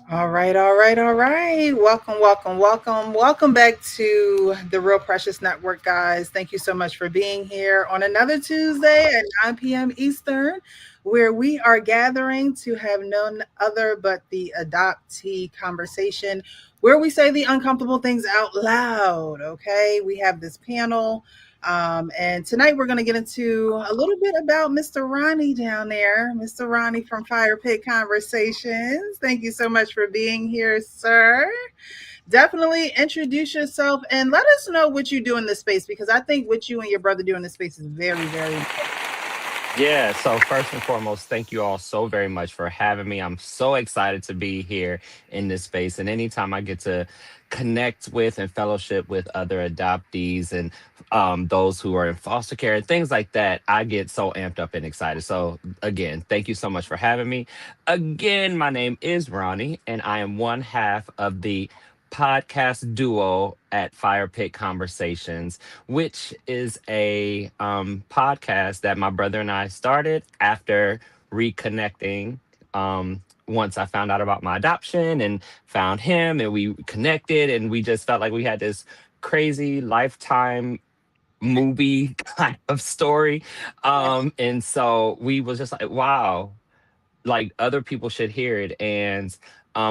All right, all right, all right. Welcome, welcome, welcome. Welcome back to the Real Precious Network, guys. Thank you so much for being here on another Tuesday at 9 p.m. Eastern, where we are gathering to have none other but the adoptee conversation, where we say the uncomfortable things out loud. Okay, we have this panel. And tonight we're going to get into a little bit about Mr. Ronnie down there, Mr. Ronnie from Fire Pit Conversations. Thank you so much for being here, sir. Definitely introduce yourself and let us know what you do in this space because I think what you and your brother do in this space is very, very important. Yeah, so first and foremost, thank you all so very much for having me. I'm so excited to be here in this space. And anytime I get to connect with and fellowship with other adoptees and those who are in foster care and things like that, I get so amped up and excited. So, again, thank you so much for having me. Again, my name is Ronnie, and I am one half of the podcast duo at Fire Pit Conversations, which is a podcast that my brother and I started after reconnecting. Once I found out about my adoption and found him, and we connected, and we just felt like we had this crazy lifetime movie kind of story. Yeah. And so we was just like, wow, like other people should hear it. And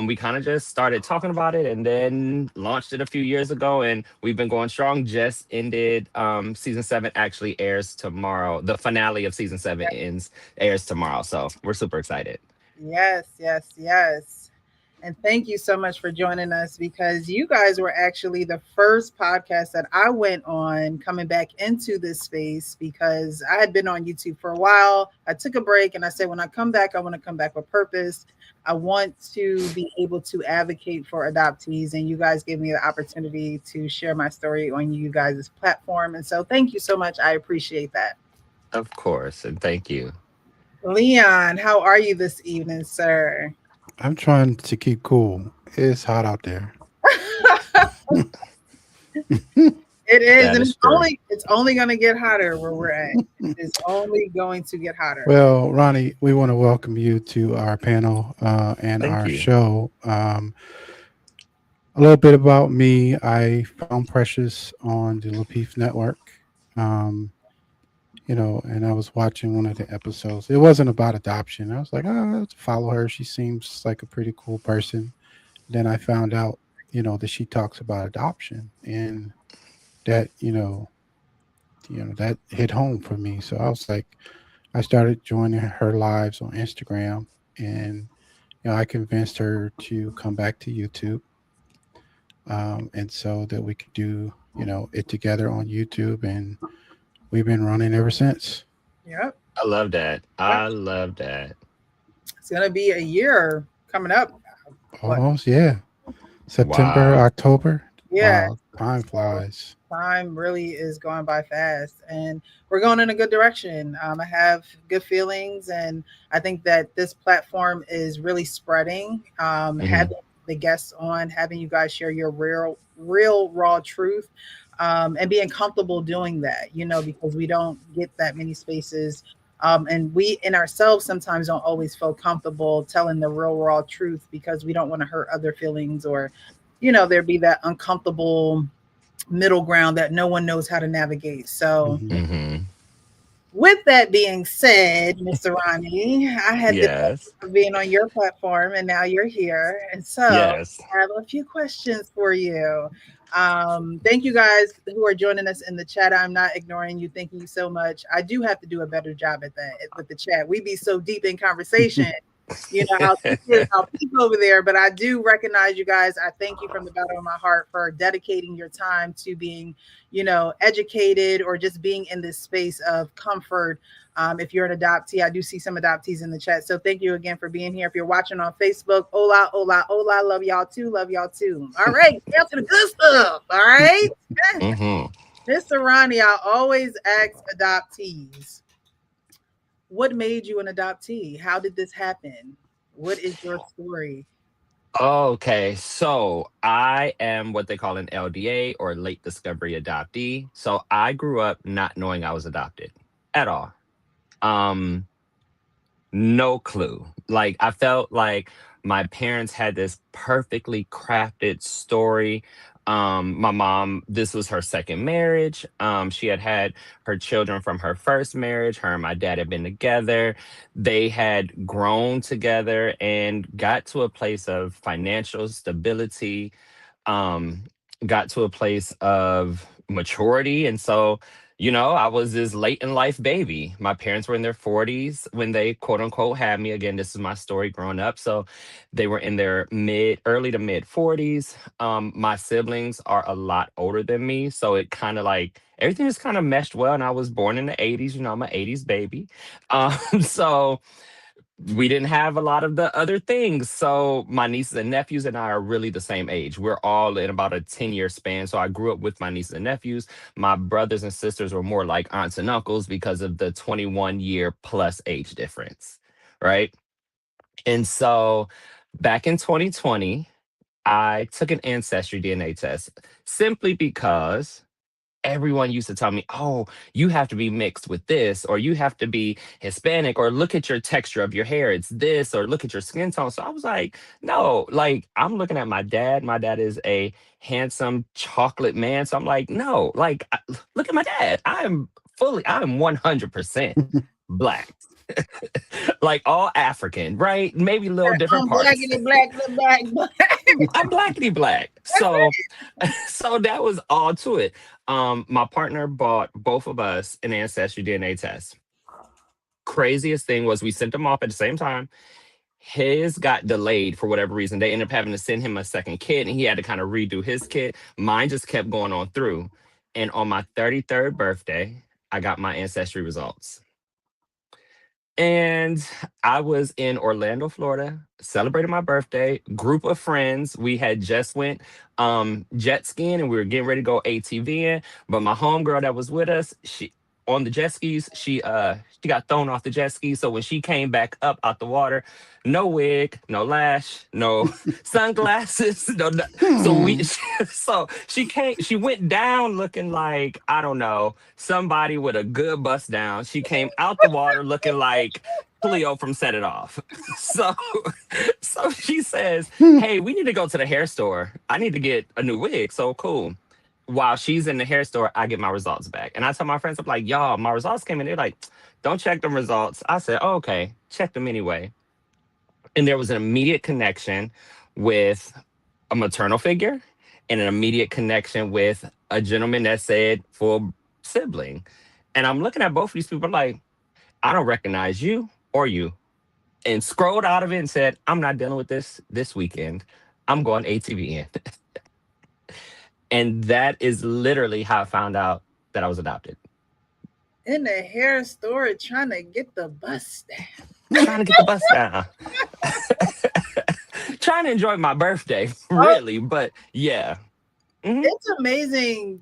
we kind of just started talking about it and then launched it a few years ago, and we've been going strong. Just ended season 7, actually airs tomorrow. The finale of season 7 airs tomorrow, so we're super excited. Yes, yes, yes. And thank you so much for joining us because you guys were actually the first podcast that I went on coming back into this space because I had been on YouTube for a while. I took a break and I said, when I come back, I want to come back with purpose. I want to be able to advocate for adoptees. And you guys gave me the opportunity to share my story on you guys' platform. And so thank you so much. I appreciate that. Of course, and thank you. Leon, how are you this evening, sir? I'm trying to keep cool. It's hot out there. It is, That and is true. it's only going to get hotter where we're at. It's only going to get hotter. Well, Ronnie, we want to welcome you to our panel and Thank our you. show. A little bit about me. I found Precious on the Lapeef Network. Um, and I was watching one of the episodes. It wasn't about adoption. I was like, oh, let's follow her. She seems like a pretty cool person. Then I found out, that she talks about adoption and that, that hit home for me. So I was like, I started joining her lives on Instagram, and I convinced her to come back to YouTube, and so that we could do it together on YouTube, and we've been running ever since. Yep, I love that. yep. I love that. It's going to be a year coming up. What? Almost, yeah. September, Wow. October. Yeah. Wow, time So flies. time really is going by fast, and we're going in a good direction. I have good feelings, and I think that this platform is really spreading. Hmm. Having the guests on, having you guys share your real, raw truth, and being comfortable doing that. Because we don't get that many spaces. And we in ourselves sometimes don't always feel comfortable telling the real raw truth because we don't want to hurt other feelings or there be that uncomfortable middle ground that no one knows how to navigate. So, Hmm. Hmm. with that being said, Mr. Ronnie, I had the Yes. pleasure of being on your platform and now you're here. And so, Yes. I have a few questions for you. Thank you guys who are joining us in the chat. I'm not ignoring you. Thank you so much. I do have to do a better job at that with the chat. We be so deep in conversation. How how people over there, but I do recognize you guys. I thank you from the bottom of my heart for dedicating your time to being, educated or just being in this space of comfort. If you're an adoptee, I do see some adoptees in the chat. So thank you again for being here. If you're watching on Facebook, hola, hola, hola. Love y'all too. Love y'all too. All right. Down to the good stuff. All right. Hmm. Mr. Ronnie, I always ask adoptees, what made you an adoptee? How did this happen? What is your story? Okay, so I am what they call an LDA, or late discovery adoptee. So I grew up not knowing I was adopted at all. Um, No clue. Like, I felt like my parents had this perfectly crafted story. My mom, this was her second marriage. She had had her children from her first marriage. Her and my dad had been together. They had grown together and got to a place of financial stability, um, got to a place of maturity. And so, I was this late in life baby. My parents were in their 40s when they quote unquote had me. Again, this is my story growing up. So they were in their early to mid 40s. My siblings are a lot older than me. So it kind of like, everything just kind of meshed well. And I was born in the 80s. I'm an 80s baby. So we didn't have a lot of the other things. So my nieces and nephews and I are really the same age. We're all in about a 10-year span. So I grew up with my nieces and nephews. My brothers and sisters were more like aunts and uncles because of the 21-year plus age difference. Right. And so back in 2020, I took an ancestry DNA test simply because everyone used to tell me, "Oh, you have to be mixed with this, or you have to be Hispanic, or look at your texture of your hair, it's this, or look at your skin tone." So I was like, no, like I'm looking at my dad. My dad is a handsome chocolate man. So I'm like, no, like look at my dad. I'm 100% black, like all African, right? Maybe little different I'm parts. blackity black, the black, black. I'm blackity black. That's So so that was all to it. My partner bought both of us an ancestry DNA test. Craziest thing was we sent them off at the same time. His got delayed for whatever reason. They ended up having to send him a second kit and he had to kind of redo his kit. Mine just kept going on through. And on my 33rd birthday, I got my ancestry results. And I was in Orlando, Florida, celebrating my birthday. Group of friends. We had just went jet skiing and we were getting ready to go ATVing. But my homegirl that was with us, she on the jet skis, she got thrown off the jet ski. So when she came back up out the water, no wig, no lash, no sunglasses, so we Hmm. so she went down looking like, I don't know, somebody with a good bust down. She came out the water looking like Cleo from Set It Off. So so she says, "Hey, we need to go to the hair store. I need to get a new wig." So cool. While she's in the hair store, I get my results back. And I tell my friends, I'm like, "Y'all, my results came in." They're like, "Don't check them results." I said, "Oh, okay, check them anyway." And there was an immediate connection with a maternal figure and an immediate connection with a gentleman that said full sibling. And I'm looking at both of these people like, I don't recognize you or you. And scrolled out of it and said, I'm not dealing with this weekend. I'm going ATV in. And that is literally how I found out that I was adopted. in the hair store trying to get the bus down. Trying to get the bus down. Trying to enjoy my birthday, Oh, really. But yeah. Hmm. it's amazing.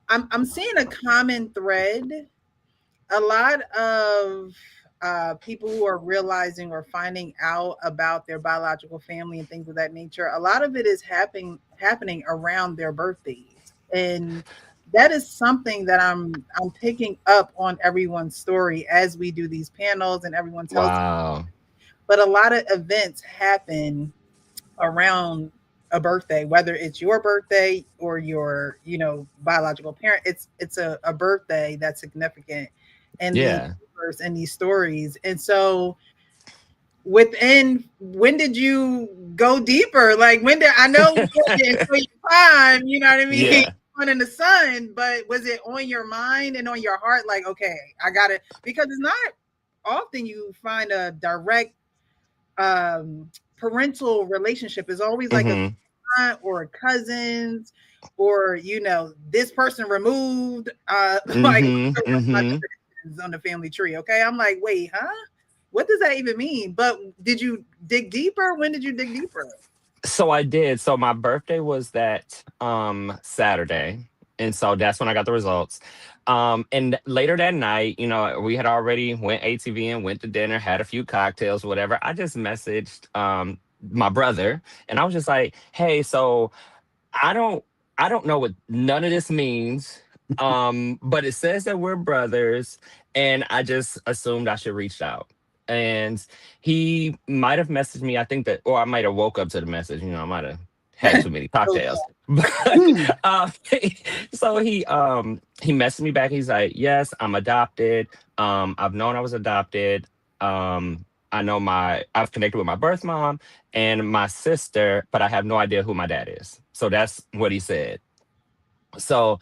I'm seeing a common thread. A lot of people who are realizing or finding out about their biological family and things of that nature, a lot of it is happening around their birthdays, and that is something that I'm picking up on everyone's story as we do these panels and everyone tells. Wow. But a lot of events happen around a birthday, whether it's your birthday or your, biological parent. It's a birthday that's significant in these Yeah. in these stories. And so within, when did you go deeper? Like, when did, I know you enjoy your time, you know what I mean? Yeah. Fun in the sun, but was it on your mind and on your heart? Like, okay, I got it, because it's not often you find a direct parental relationship. Is always like a Hmm. aunt or cousins, or this person removed, like Hmm. my Hmm. definitions on the family tree. Okay, I'm like, wait, huh? What does that even mean? But did you dig deeper? When did you dig deeper? So I did. So my birthday was that Saturday. And so that's when I got the results. And later that night, we had already went ATV and went to dinner, had a few cocktails, whatever. I just messaged my brother and I was just like, "Hey, so I don't I don't know what none of this means. But it says that we're brothers and I just assumed I should reach out. And he might have messaged me. I think that, or I might have woke up to the message. I might have had too many Oh, cocktails. But Hmm. so he messaged me back. He's like, "Yes, I'm adopted. I've known I was adopted. I know I've connected with my birth mom and my sister, but I have no idea who my dad is." So that's what he said. So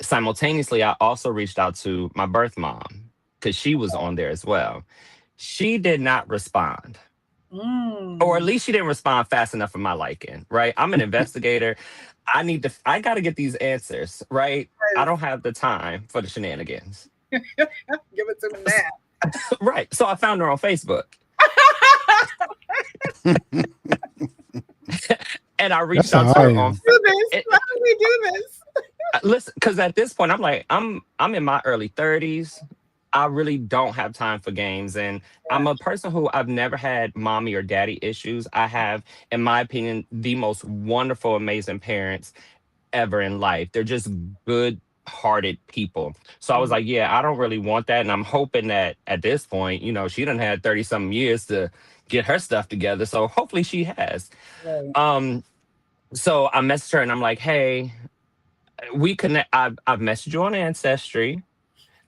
simultaneously, I also reached out to my birth mom because she was on there as well. She did not respond, or at mm, least she didn't respond fast enough for my liking, right? I'm an investigator. I got to get these answers, right? I don't have the time for the shenanigans. give it to me now. Right. So I found her on Facebook and I reached That's out how to I her on am. Do this. it, How do we do this? listen, because at this point I'm in my early 30s. I really don't have time for games, and I'm Yeah. a person who I've never had mommy or daddy issues. I have, in my opinion, the most wonderful, amazing parents ever in life. They're just good hearted people. So I was Mhm. like, yeah, I don't really want that. And I'm hoping that at this point, she done had 30 something years to get her stuff together. So hopefully she has. Right. Um, so I messaged her and I'm like, hey, we connect. I've messaged you on Ancestry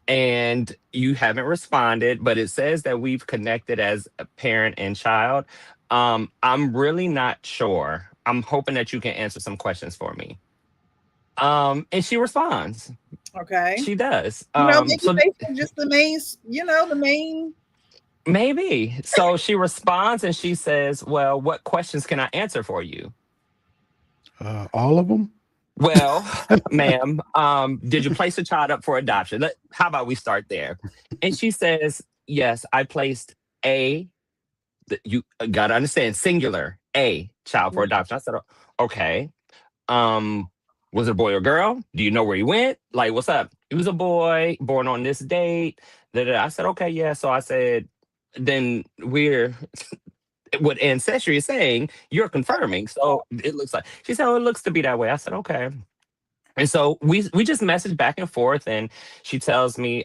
and you haven't responded, but it says that we've connected as a parent and child. I'm really not sure. I'm hoping that you can answer some questions for me. And she responds. Okay. She does. Maybe Facebook just the main, the main. Maybe. So she responds and she says, "Well, what questions can I answer for you?" All of them. Well, ma'am, did you place a child up for adoption? How about we start there? And she says, "Yes, I placed a." You gotta understand, singular, a child for adoption. I said, "Okay. Um, was it a boy or girl? Do you know where he went? Like, what's up?" He was a boy, born on this date. Da, da, da. I said, okay, yeah. So I said, then we're what Ancestry is saying, you're confirming. So it looks like she said, oh, it looks to be that way. I said, okay. And so we just messaged back and forth, and she tells me,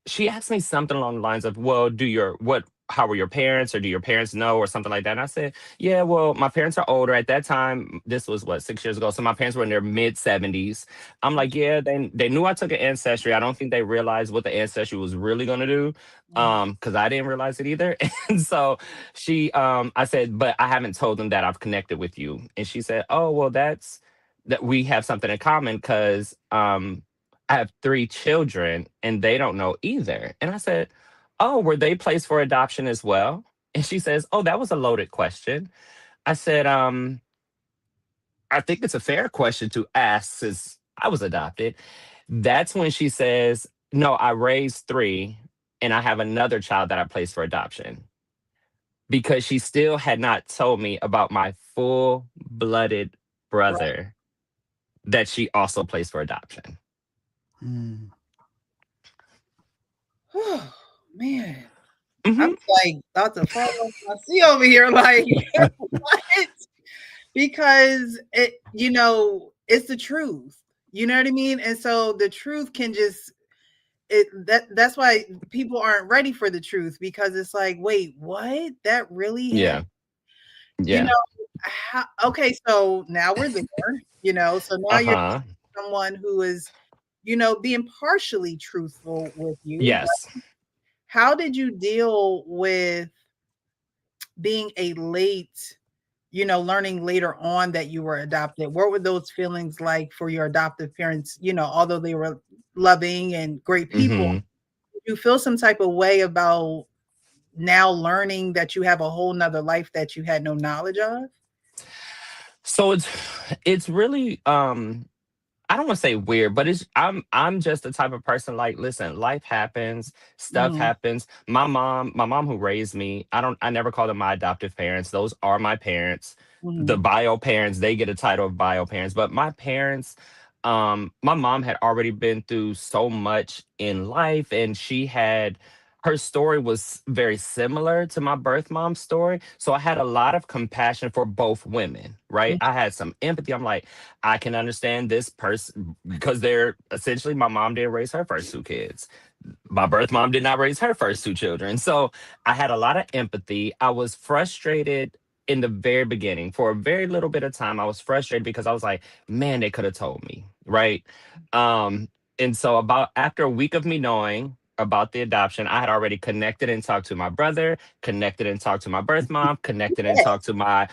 she asked me something along the lines of, well, how were your parents, or do your parents know, or something like that? And I said, yeah, well, my parents are older. At that time, this was what, 6 years ago. So my parents were in their mid 70s. I'm like, yeah, they knew I took an ancestry. I don't think they realized what the ancestry was really gonna do. Mhm. Because I didn't realize it either. And so I said, but I haven't told them that I've connected with you. And she said, oh, well, that we have something in common because I have three children and they don't know either. And I said, oh, were they placed for adoption as well? And she says, oh, that was a loaded question. I said, I think it's a fair question to ask since I was adopted. That's when she says, no, I raised three and I have another child that I placed for adoption because she still had not told me about my full blooded Right. brother that she also placed for adoption. Hmm. Oh, man. I'm Hmm. like about to fall off my seat over here. Like, what? Because it's the truth. You know what I mean? And so the truth can just that's why people aren't ready for the truth because it's like, wait, what? That really happened? Yeah. You know, Yeah. okay, so now we're there, so now you're Uh-huh. someone who is, being partially truthful with you. But Yes. how did you deal with being a late, learning later on that you were adopted? What were those feelings like for your adoptive parents? Although they were loving and great people, Mhm. did you feel some type of way about now learning that you have a whole nother life that you had no knowledge of? So it's really I don't want to say weird, but I'm just the type of person like, listen, life happens, stuff Mhm, happens. My mom who raised me, I never call them my adoptive parents. Those are my parents. The mhm, bio parents, they get a title of bio parents, but my parents, my mom had already been through so much in life, and her story was very similar to my birth mom's story. So I had a lot of compassion for both women, right? mhm, I had some empathy. I'm like, I can understand this person because they're essentially, my mom didn't raise her first two kids. My birth mom did not raise her first two children. So I had a lot of empathy. I was frustrated in the very beginning. For a very little bit of time, I was frustrated because I was like, man, they could have told me. Right. Um, and so about after a week of me knowing about the adoption, I had already connected and talked to my brother, connected and talked to my birth mom, connected and talked to my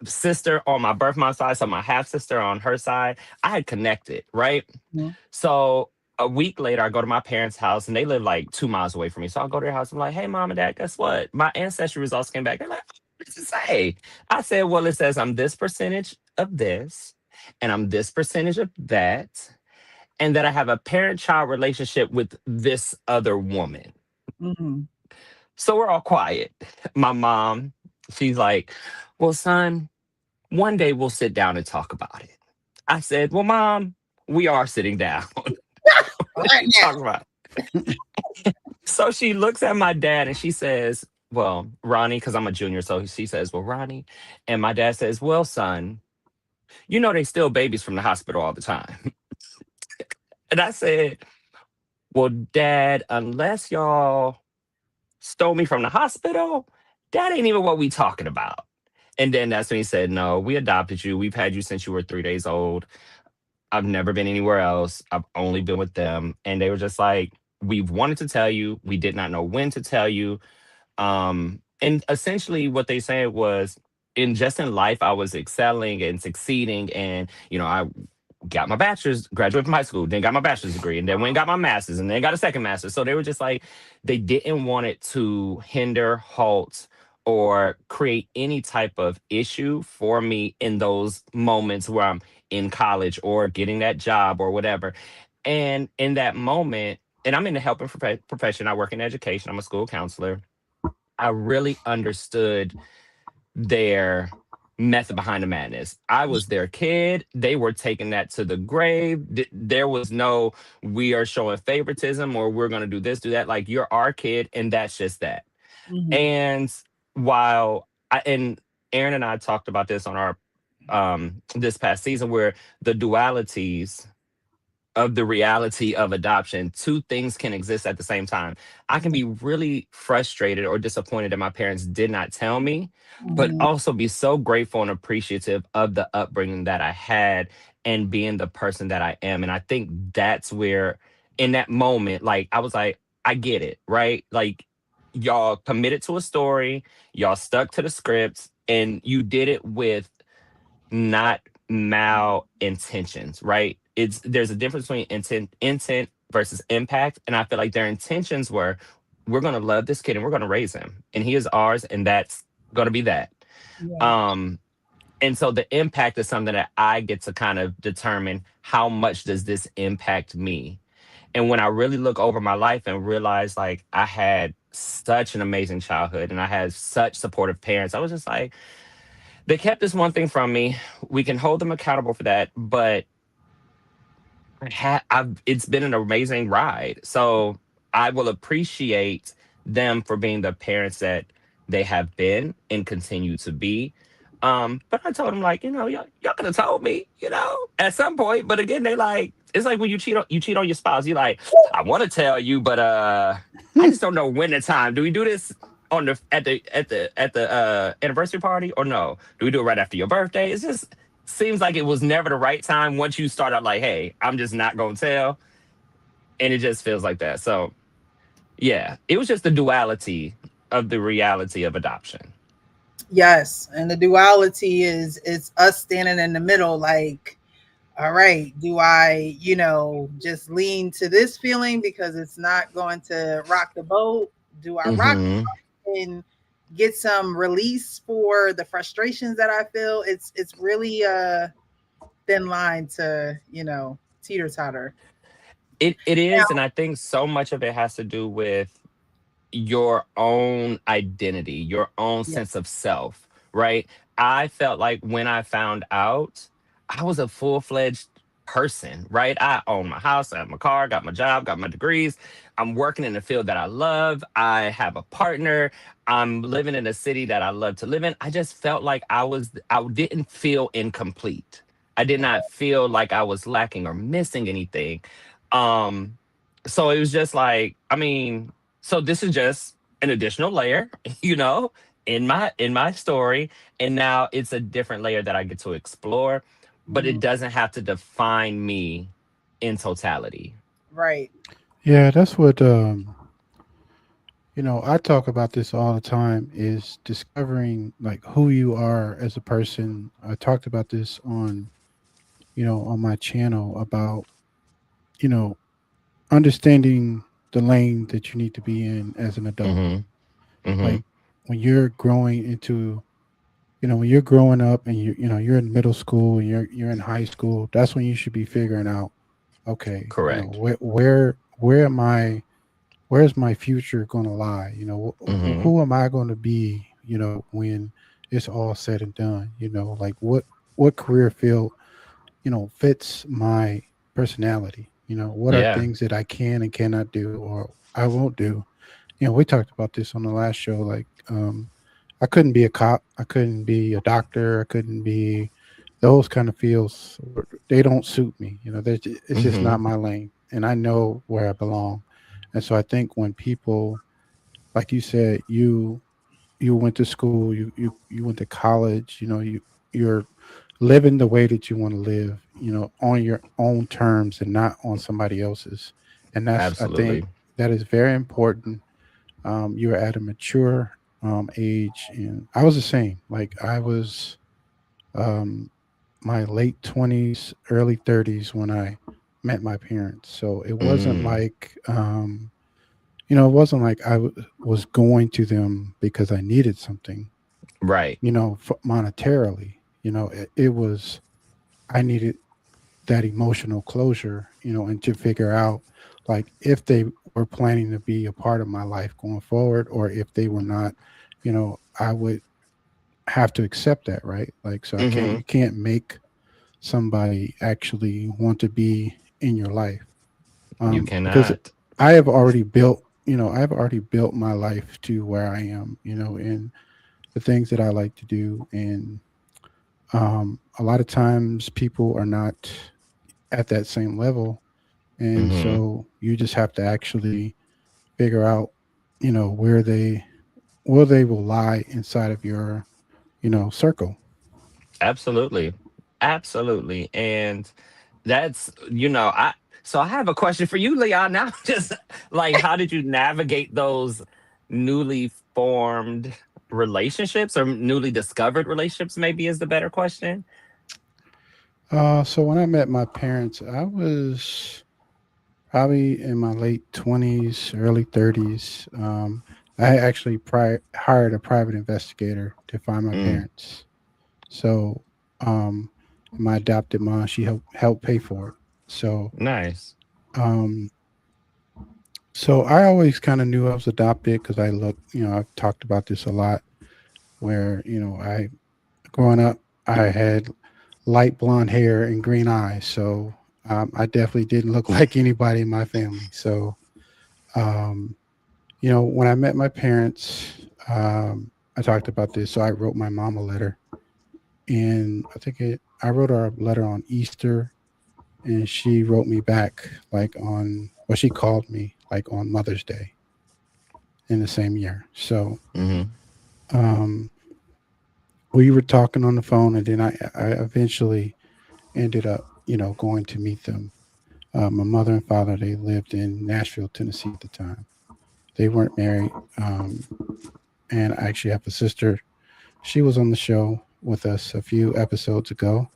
sister on my birth mom side, so my half sister on her side. I had connected, right? Mhm. So a week later, I go to my parents' house and they live like 2 miles away from me. So I go to their house. I'm like, hey, mom and dad, guess what? My ancestry results came back. They're like, what does it say? I said, well, it says I'm this percentage of this and I'm this percentage of that. And that I have a parent child relationship with this other woman. Mhm. So we're all quiet. My mom, she's like, well, son, one day we'll sit down and talk about it. I said, well, mom, we are sitting down. Right Talk about it. So she looks at my dad and she says, well, Ronnie, because I'm a junior. So she says, well, Ronnie. And my dad says, well, son, you know, they still babies from the hospital all the time. And I said, well, dad, unless y'all stole me from the hospital, that ain't even what we talking about. And then that's when he said, no, we adopted you. We've had you since you were 3 days old. I've never been anywhere else. I've only been with them. And they were just like, we've wanted to tell you. We did not know when to tell you. And essentially what they said was in just in life, I was excelling and succeeding. And, you know, I got my bachelor's, graduated from high school, then got my bachelor's degree, and then went and got my master's, and then got a second master's. So they were just like, they didn't want it to hinder, halt, or create any type of issue for me in those moments where I'm in college or getting that job or whatever. And in that moment, and I'm in the helping profession, I work in education, I'm a school counselor. I really understood their method behind the madness. I was their kid. They were taking that to the grave. There was no, we are showing favoritism or we're going to do this, do that. Like, you're our kid, and that's just that. Mhm. And while and Aaron and I talked about this on our, this past season, where the dualities of the reality of adoption, two things can exist at the same time. I can be really frustrated or disappointed that my parents did not tell me, but Mhm. also be so grateful and appreciative of the upbringing that I had and being the person that I am. And I think that's where, in that moment, like, I was like, I get it, right? Like, y'all committed to a story, y'all stuck to the scripts, and you did it with not mal intentions, right? It's There's a difference between intent versus impact. And I feel like their intentions were, we're gonna love this kid and we're gonna raise him. And he is ours, and that's gonna be that. Yeah. Um, and so the impact is something that I get to kind of determine, how much does this impact me? And when I really look over my life and realize, like, I had such an amazing childhood and I had such supportive parents, I was just like, they kept this one thing from me. We can hold them accountable for that, but it's been an amazing ride. So I will appreciate them for being the parents that they have been and continue to be. But I told them, like, y'all could have told me, at some point. But again, they like, it's like when you cheat on your spouse. You like, I want to tell you, but I just don't know when the time. Do we do this on the at the anniversary party, or no? Do we do it right after your birthday? It's just seems like it was never the right time once you start out like, hey, I'm just not gonna tell. And it just feels like that. So yeah, it was just the duality of the reality of adoption. Yes, and the duality is us standing in the middle, like, all right, do I, just lean to this feeling because it's not going to rock the boat? Do I rock the Hmm. boat and get some release for the frustrations that I feel? It's really a thin line to, teeter totter. It is, and Now, I think so much of it has to do with your own identity, your own yeah, sense of self, right? I felt like when I found out, I was a full-fledged person, right? I own my house, I have my car, got my job, got my degrees. I'm working in a field that I love. I have a partner. I'm living in a city that I love to live in. I just felt like I didn't feel incomplete. I did not feel like I was lacking or missing anything. Um, So it was just like, I mean, so this is just an additional layer, you know, in my story, and now it's a different layer that I get to explore, but it Mhm. doesn't have to define me in totality. Right. Yeah, that's what I talk about this all the time is discovering like who you are as a person. I talked about this on my channel about, you know, understanding the lane that you need to be in as an adult. Mhm. Like Mhm. when you're growing into, when you're growing up and you're in middle school and you're in high school, that's when you should be figuring out, okay, Correct. where am I, where's my future going to lie? Mhm. Who am I going to be, when it's all said and done? Like what career field, fits my personality? What are Yeah. things that I can and cannot do or I won't do? We talked about this on the last show. Like, I couldn't be a cop. I couldn't be a doctor. I couldn't be those kind of fields. They don't suit me. It's just not Mhm. my lane, and I know where I belong. And so I think when people, like you said, you went to school, you went to college, you're living the way that you want to live, on your own terms and not on somebody else's. And that's, I think, Absolutely. that is very important. You're at a mature age, and I was the same. Like I was um, my late 20s, early 30s when I met my parents. So it wasn't Mm. like it wasn't like was going to them because I needed something, Right. monetarily. It was I needed that emotional closure, and to figure out like if they were planning to be a part of my life going forward or if they were not, I would have to accept that, right? Like, so you Mhm. can't make somebody actually want to be in your life. You Because cannot. I've already built my life to where I am, in the things that I like to do. And a lot of times people are not at that same level. And Mhm. so you just have to actually figure out, where they will lie inside of your, circle. Absolutely. Absolutely. And that's, I have a question for you, Leon. Now, just like, how did you navigate those newly formed relationships or newly discovered relationships, maybe is the better question? So when I met my parents, I was probably in my late 20s, early 30s. I actually hired a private investigator to find my Mm, parents. So, um, my adopted mom, she helped pay for it. So, nice. um, so I always kind of knew I was adopted because I've talked about this a lot. Where growing up, I had light blonde hair and green eyes, so I definitely didn't look like anybody in my family. So, um, when I met my parents, I talked about this. So I wrote my mom a letter, and I wrote her a letter on Easter, and she wrote me back she called me like on Mother's Day in the same year. So, Hmm. um, we were talking on the phone, and then I eventually ended up, going to meet them. My mother and father, they lived in Nashville, Tennessee at the time. They weren't married. And I actually have a sister. She was on the show with us a few episodes ago.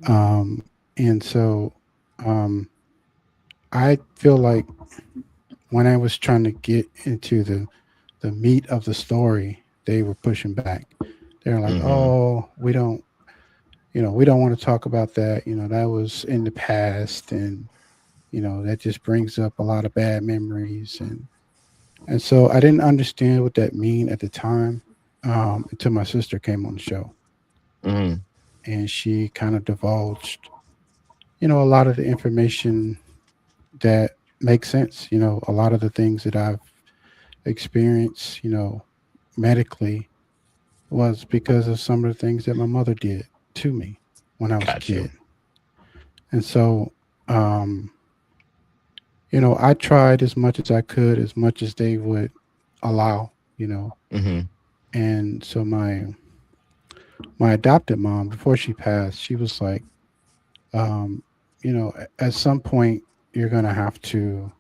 And so um, I feel like when I was trying to get into the meat of the story, they were pushing back. They're like, Hmm. "Oh, we don't want to talk about that. That was in the past, and that just brings up a lot of bad memories." And so I didn't understand what that mean at the time, until my sister came on the show, Hmm. and she kind of divulged, a lot of the information that makes sense. A lot of the things that I've experienced, medically was because of some of the things that my mother did to me when I was a Got you. kid. And so, um, I tried as much as I could, as much as they would allow, you know. Mhm. And so my adopted mom, before she passed, she was like, um, at some point you're gonna have to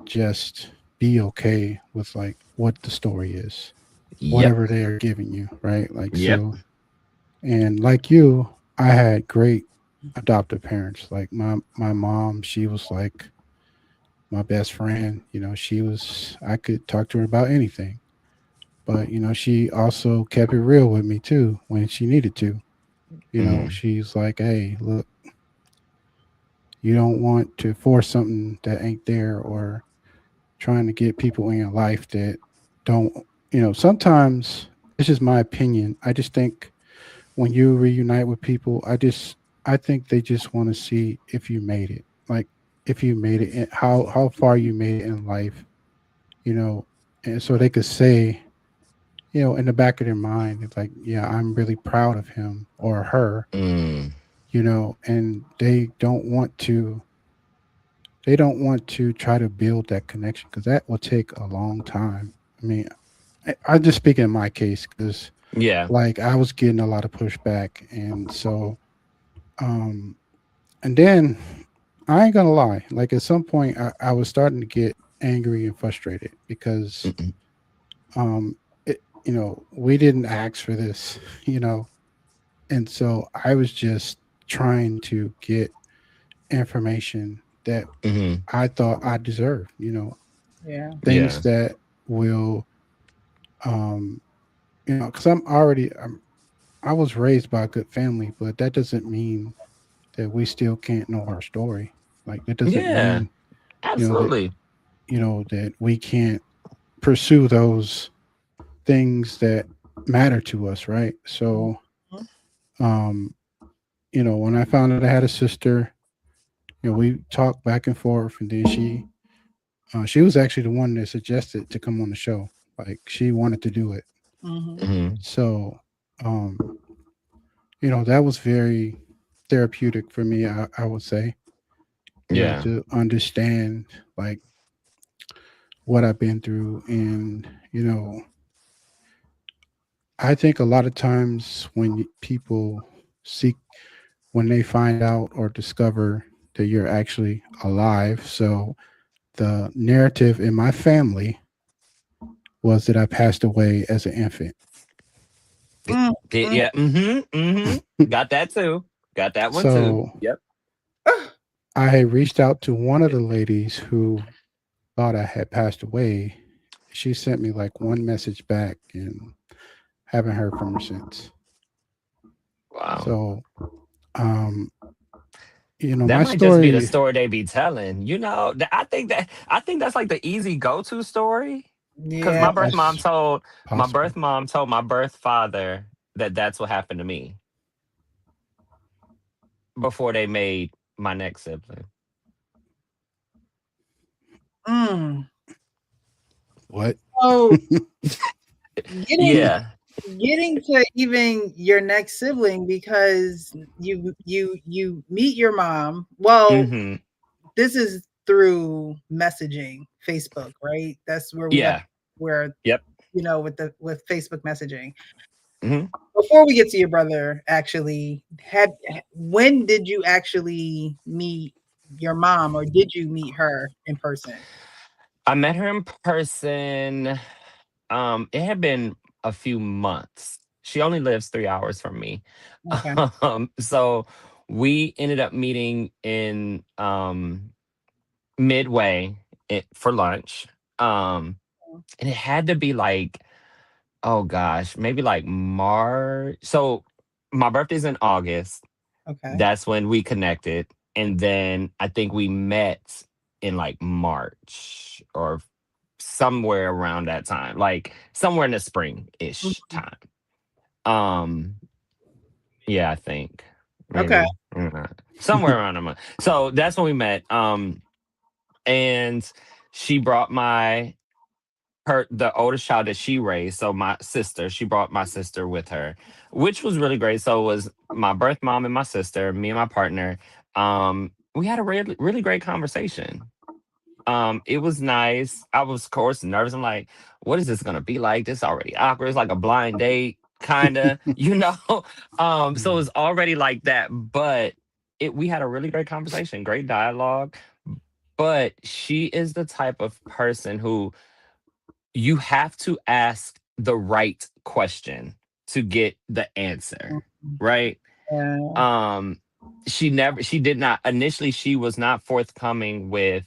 just be okay with like what the story is, Yep. whatever they are giving you, right? Like Yep. so, and like you, I had great adoptive parents. Like my mom, she was like my best friend. I could talk to her about anything. But she also kept it real with me too when she needed to. Mhm. She's like, "Hey, look, you don't want to force something that ain't there, or trying to get people in your life that don't." Sometimes it's just my opinion. I just think when you reunite with people, I think they just want to see if you made it. Like if you made it, and how far you made it in life. You know, and so they could say, in the back of their mind, it's like, yeah, I'm really proud of him or her, Mm. and they don't want to try to build that connection because that will take a long time. I mean, I just speak in my case because Yeah. like I was getting a lot of pushback, and so um, and then I ain't gonna lie, like at some point I was starting to get angry and frustrated because Mm-mm. um, we didn't ask for this, and so I was just trying to get information that Mhm. I thought I deserved, Yeah. things Yeah. that will, um, because I was raised by a good family, but that doesn't mean that we still can't know our story. Like that doesn't Yeah. mean, you know, that, Absolutely. that we can't pursue those things that matter to us. Right. So, Mhm. um, when I found out I had a sister, we talked back and forth, and then she was actually the one that suggested to come on the show. Like she wanted to do it. Mhm. Mhm. So, um, that was very therapeutic for me. I would say, Yeah. to understand like what I've been through, and I think a lot of times when people seek, when they find out or discover that you're actually alive. So the narrative in my family was that I passed away as an infant. Mm, mm. Yeah. Mhm. Mhm. Got that too. Got that one too. So Yep. Ah, I had reached out to one of the ladies who thought I had passed away. She sent me like one message back and haven't heard from her since. Wow. So, um, That my might just be the story, story they be telling. I think that's like the easy go-to story. Cause yeah. that's my possible. birth mom told my birth father that that's what happened to me before they made my next sibling. Mm. What? So getting Yeah. getting to even your next sibling because you meet your mom. Well, Mhm. this is through messaging, Facebook, right? That's where we got Yeah. where Yep. with Facebook messaging. Mhm. Before we get to your brother, actually, had when did you actually meet your mom, or did you meet her in person? I met her in person. It had been a few months. She only lives 3 hours from me. Okay. So we ended up meeting in Midway for lunch. Um, and it had to be like, oh gosh, maybe like March. So my birthday's in August. Okay. That's when we connected. And then I think we met in like March or somewhere around that time, like somewhere in the spring ish Mhm. time. Um, yeah, I think Okay. maybe somewhere around a month. So that's when we met. And she brought the oldest child that she raised, so my sister, she brought my sister with her, which was really great. So it was my birth mom and my sister, me and my partner. We had a really, really great conversation. It was nice. I was, of course, nervous. I'm like, what is this gonna be like? This already awkward. It's like a blind date, kinda, you know. So it Mm. was already like that, but we had a really great conversation, great dialogue. But she is the type of person who you have to ask the right question to get the answer, right? Yeah. Um, she did not initially, she was not forthcoming with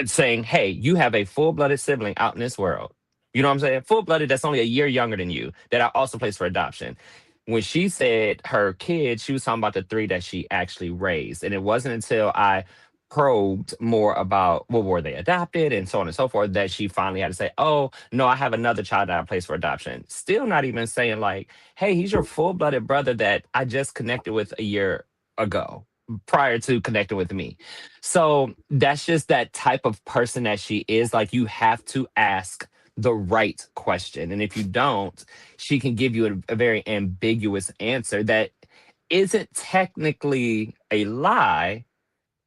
saying, "Hey, you have a full-blooded sibling out in this world." You know what I'm saying? Full-blooded that's only a year younger than you that I also placed for adoption. When she said her kids, she was talking about the three that she actually raised, and it wasn't until I probed more about, well, were they adopted and so on and so forth, that she finally had to say, "Oh no, I have another child that I placed for adoption." Still not even saying like, "Hey, he's your full-blooded brother that I just connected with a year ago, prior to connecting with me." So that's just that type of person that she is. Like, you have to ask the right question. And if you don't, she can give you a very ambiguous answer that isn't technically a lie,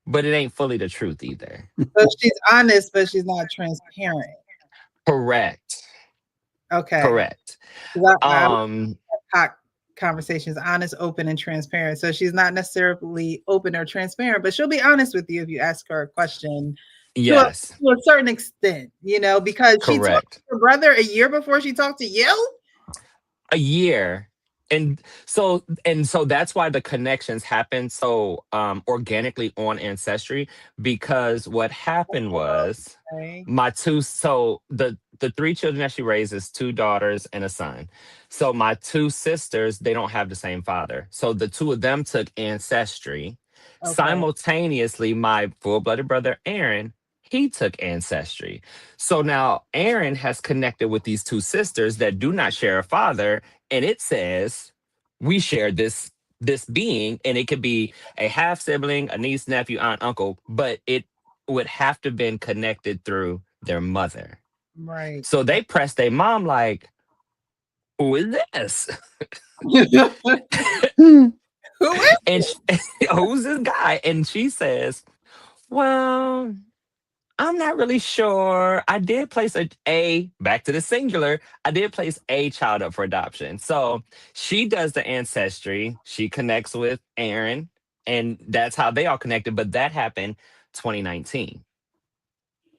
but it ain't fully the truth either. So she's honest, but she's not transparent. Correct. Okay. Correct. 'Cause I Um, hot conversations, honest, open, and transparent. So she's not necessarily open or transparent, but she'll be honest with you if you ask her a question yes, to a certain extent, because she talked to correct. her brother a year before she talked to you. A year. And so that's why the connections happen so organically on Ancestry, because what happened was Okay. the three children that she raised is two daughters and a son. So my two sisters, they don't have the same father, so the two of them took Ancestry. Okay. Simultaneously, my full-blooded brother Aaron, he took Ancestry. So now Aaron has connected with these two sisters that do not share a father, and it says we share this being, and it could be a half sibling, a niece, nephew, aunt, uncle, but it would have to been connected through their mother. Right. So they pressed their mom like, "Who is this?" Mm. Who is And it? who's this guy? And she says, "Well, I'm not really sure. I did place a back to the singular. I did place a child up for adoption." So she does the Ancestry. She connects with Aaron, and that's how they all connected. But that happened 2019.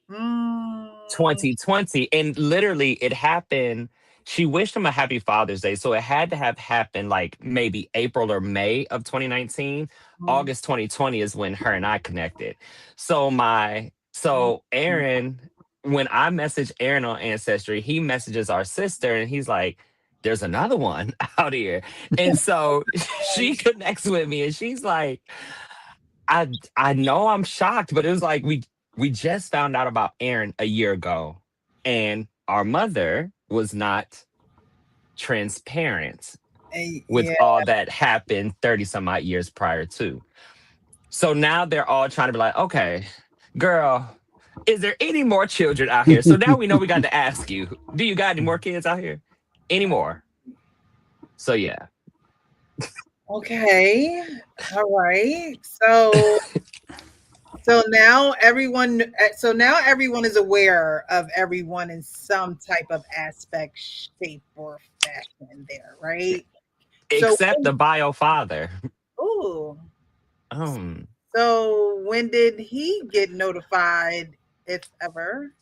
Mm, 2020, and literally it happened. She wished him a happy Father's Day, so it had to have happened like maybe April or May of 2019. mm, August 2020 is when her and I connected. mm, So mm. Aaron, when I message Aaron on Ancestry, he messages our sister and he's like, "There's another one out here." And so she connects with me and she's like, I know I'm shocked, but it was like we just found out about Aaron a year ago, and our mother was not transparent with Yeah. all that happened 30 some odd years prior to. So now they're all trying to be like, "Okay, girl, is there any more children out here?" So now we know we got to ask you, do you got any more kids out here? Any more? So yeah. Okay. All right. So now everyone is aware of everyone in some type of aspect, shape, or fashion there, right? So Except the bio father. oh, Um so when did he get notified, if ever?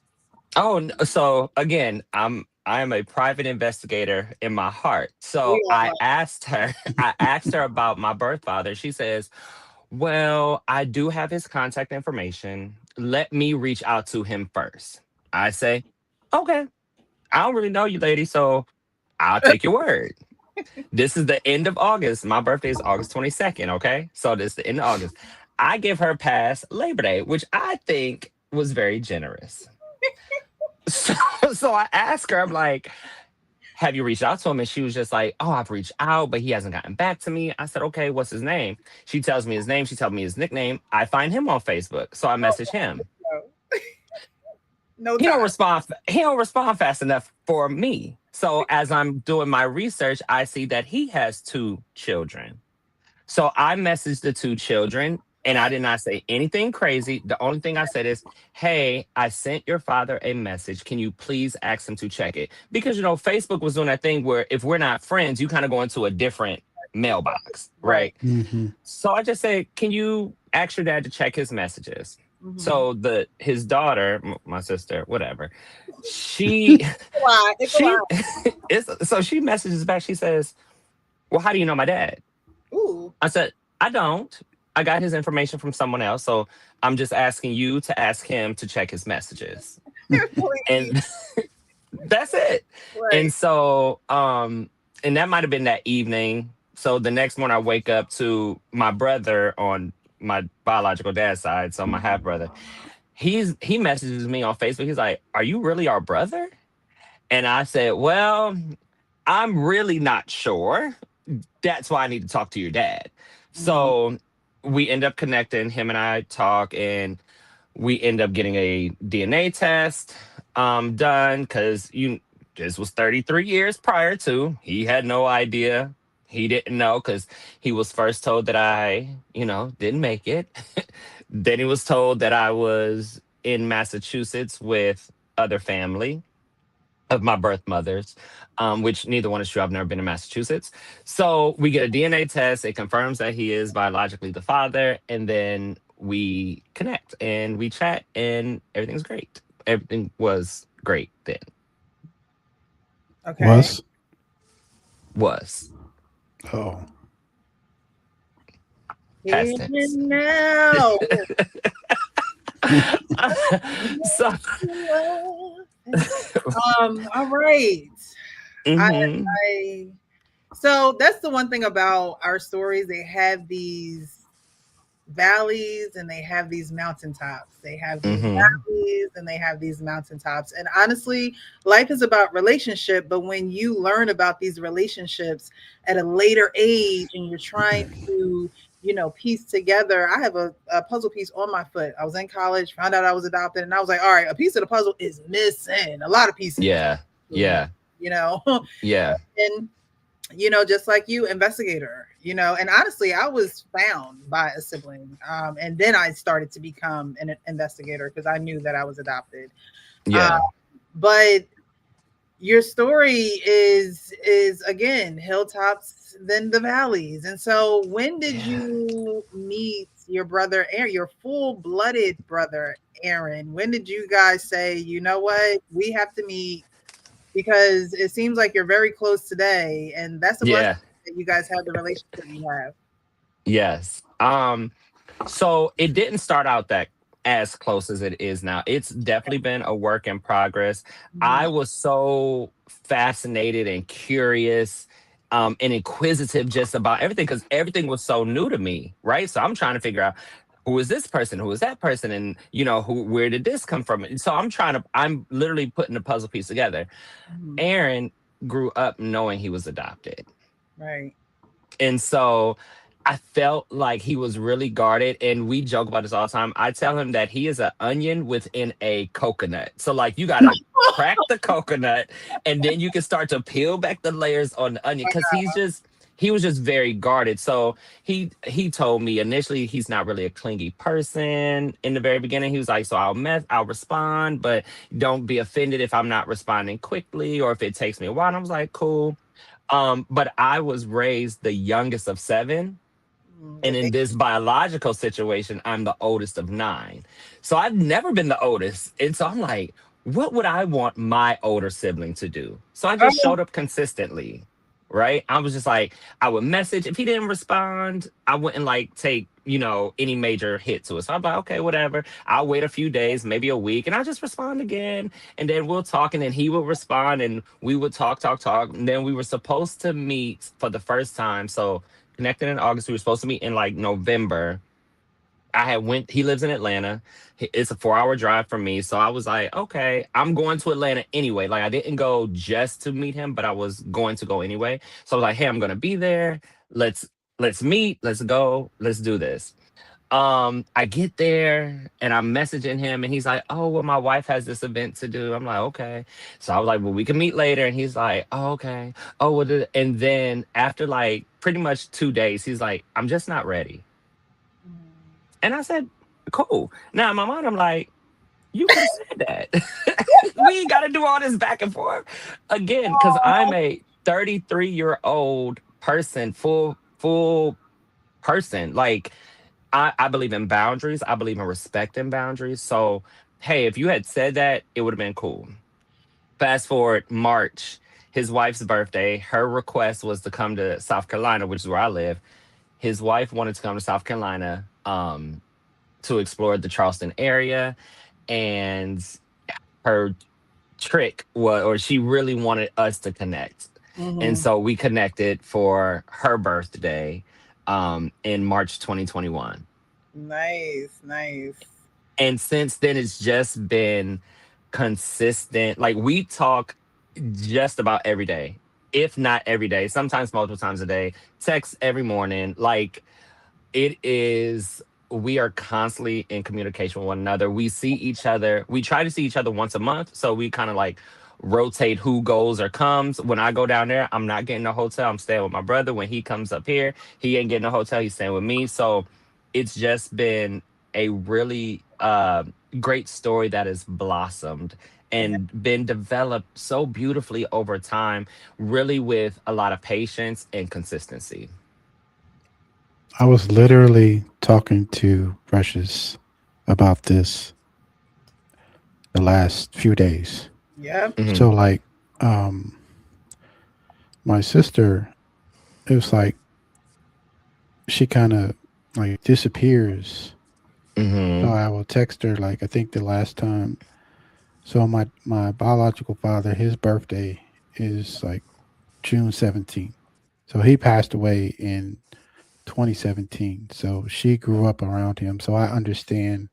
Oh, so again, I am a private investigator in my heart. So We I are. asked her, I asked her about my birth father. She says, "Well, I do have his contact information. Let me reach out to him first." I say, "Okay, I don't really know you, lady, so I'll take your word." This is the end of August. My birthday is August 22nd, okay? So this is the end of August. I give her past Labor Day, which I think was very generous. So, so I asked her, I'm like, "Have you reached out to him?" And she was just like, "Oh, I've reached out, but he hasn't gotten back to me." I said, "Okay, what's his name?" She tells me his name. She tells me his nickname. I find him on Facebook. So I message him. No, no He don't time. respond. He don't respond fast enough for me. So as I'm doing my research, I see that he has two children. So I message the two children. And I did not say anything crazy. The only thing I said is, hey, I sent your father a message. Can you please ask him to check it? Because, Facebook was doing that thing where if we're not friends, you kind of go into a different mailbox, Right. right? Hmm. So I just said, can you ask your dad to check his messages? Hmm. So his daughter, my sister, whatever, she Why? It's a she lie. so she messages back. She says, well, how do you know my dad? Ooh. I said, I don't. I got his information from someone else. So I'm just asking you to ask him to check his messages. Please. And that's it. Right. And so, and that might have been that evening. So the next morning I wake up to my brother on my biological dad's side, so my half brother. He messages me on Facebook. He's like, "Are you really our brother?" And I said, "Well, I'm really not sure. That's why I need to talk to your dad." Mhm. So we end up connecting. Him and I talk, and we end up getting a DNA test done because this was 33 years prior to. He had no idea. He didn't know because he was first told that I, didn't make it. Then he was told that I was in Massachusetts with other family of my birth mothers, which neither one is true. I've never been to Massachusetts. So we get a DNA test. It confirms that he is biologically the father. And then we connect and we chat, and everything's great. Everything was great then. Okay. Was. Was Oh. Here past tense. and now. So, All right. I, hmm I, so that's the one thing about our stories. They have these valleys and they have these mountaintops. They have these hmm valleys and they have these mountaintops. And honestly, life is about relationship. But when you learn about these relationships at a later age and you're trying to, piece together, I have a puzzle piece on my foot. I was in college, found out I was adopted, and I was like, all right, a piece of the puzzle is missing. A lot of pieces Yeah. was missing, Yeah. you know. Yeah. And just like you, investigator, and honestly, I was found by a sibling. And then I started to become an investigator because I knew that I was adopted. Uh, Yeah. but your story is again hilltops, then the valleys. And so when did Yeah. you meet your brother Aaron, your full-blooded brother Aaron? When did you guys say, you know what, we have to meet? Because it seems like you're very close today, and that's a blessing Yeah. that you guys have the relationship you have. Yes. So it didn't start out that as close as it is now. It's definitely been a work in progress. I Mhm. was so fascinated and curious, and inquisitive just about everything because everything was so new to me, right? So I'm trying to figure out who is this person, who is that person, and where did this come from? And so I'm literally putting the puzzle piece together. Mhm. Aaron grew up knowing he was adopted. Right. And so I felt like he was really guarded. And we joke about this all the time. I tell him that he is an onion within a coconut. So, like, you got to crack the coconut and then you can start to peel back the layers on the onion because he was just very guarded. So he told me initially he's not really a clingy person in the very beginning. He was like, so I'll respond, but don't be offended if I'm not responding quickly or if it takes me a while. And I was like, cool. But I was raised the youngest of seven. The And in big. this biological situation, I'm the oldest of nine. So I've never been the oldest. And so I'm like, what would I want my older sibling to do? So I just Oh, showed up consistently, right? I was just like, I would message. If he didn't respond, I wouldn't like take, any major hit to it. So I'm like, okay, whatever. I'll wait a few days, maybe a week, and I'll just respond again. And then we'll talk, and then he would respond, and we would talk, talk, talk. And then we were supposed to meet for the first time. So connected in August. We were supposed to meet in like November. He lives in Atlanta. It's a 4-hour drive from me. So I was like, okay, I'm going to Atlanta anyway. Like I didn't go just to meet him, but I was going to go anyway. So I was like, hey, I'm gonna be there. Let's let's meet. Let's go. Let's do this. I get there and I'm messaging him and he's like, oh, well, my wife has this event to do. I'm like, okay. So I was like, well, we can meet later. And he's like, oh, okay. Oh, and then after like pretty much 2 days, he's like, I'm just not ready. And I said, cool. Now in my mind, I'm like, you could have said that. We ain't got to do all this back and forth again, because I'm a 33-year-old person, full person. Like, I believe in boundaries. I believe in respecting boundaries. So, hey, if you had said that, it would have been cool. Fast forward March, his wife's birthday. Her request was to come to South Carolina, which is where I live. His wife wanted to come to South Carolina to explore the Charleston area. And her trick was, or she really wanted us to connect. And Mm-hmm. so we connected for her birthday in March 2021. Nice, nice. And since then, it's just been consistent. Like, we talk just about every day, if not every day, sometimes multiple times a day, text every morning. Like, it is, we are constantly in communication with one another. We see each other. We try to see each other once a month. So we kind of like rotate who goes or comes. When I go down there, I'm not getting a hotel. I'm staying with my brother. When he comes up here, he ain't getting a hotel. He's staying with me. So it's just been a really great story that has blossomed Yeah. and been developed so beautifully over time, really with a lot of patience and consistency. I was literally talking to Precious about this the last few days. Yep. So Hmm. like um my sister, it was like she kind of like disappears. So Hmm. I will text her like I think the last time. So my biological father, his birthday is like June 17th. So he passed away in 2017. So she grew up around him. So I understand,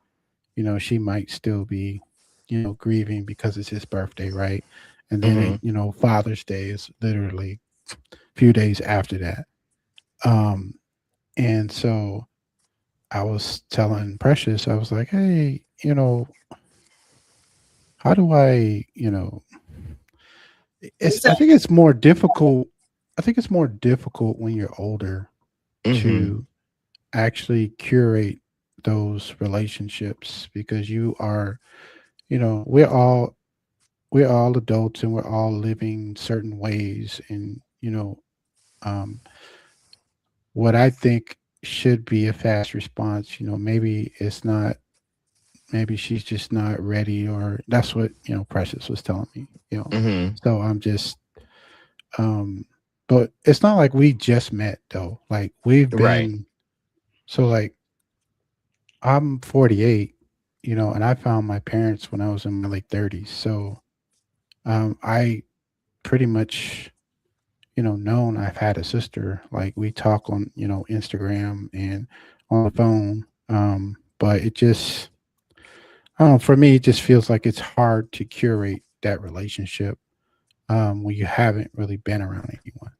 she might still be, grieving because it's his birthday, right? And then, Hmm. Father's Day is literally a few days after that. Um, and so I was telling Precious, I was like, hey, how do I, You it's said I think it's more difficult. I think it's more difficult when you're older Hmm. to actually curate those relationships because we're all adults and we're all living certain ways and um what I think should be a fast response, maybe it's not, maybe she's just not ready, or that's what Precious was telling me. Hmm. So I'm just um but it's not like we just met though, like we've Right. been, so like I'm 48, and I found my parents when I was in my late 30s. So I pretty much, known I've had a sister. Like we talk on, Instagram and on the phone. But it just, I don't know, for me, it just feels like it's hard to curate that relationship when you haven't really been around anyone.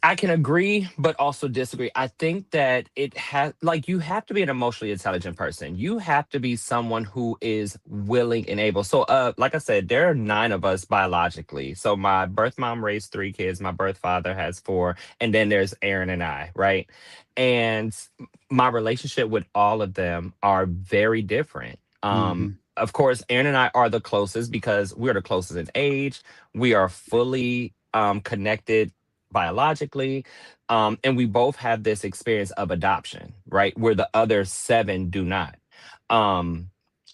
I can agree, but also disagree. I think that it has, like, you have to be an emotionally intelligent person. You have to be someone who is willing and able. So, like I said, there are nine of us biologically. So my birth mom raised three kids. My birth father has four, and then there's Aaron and I, right? And my relationship with all of them are very different. Hmm. Of course, Aaron and I are the closest because we're the closest in age. We are fully connected biologically. And we both have this experience of adoption, right? Where the other seven do not. Um,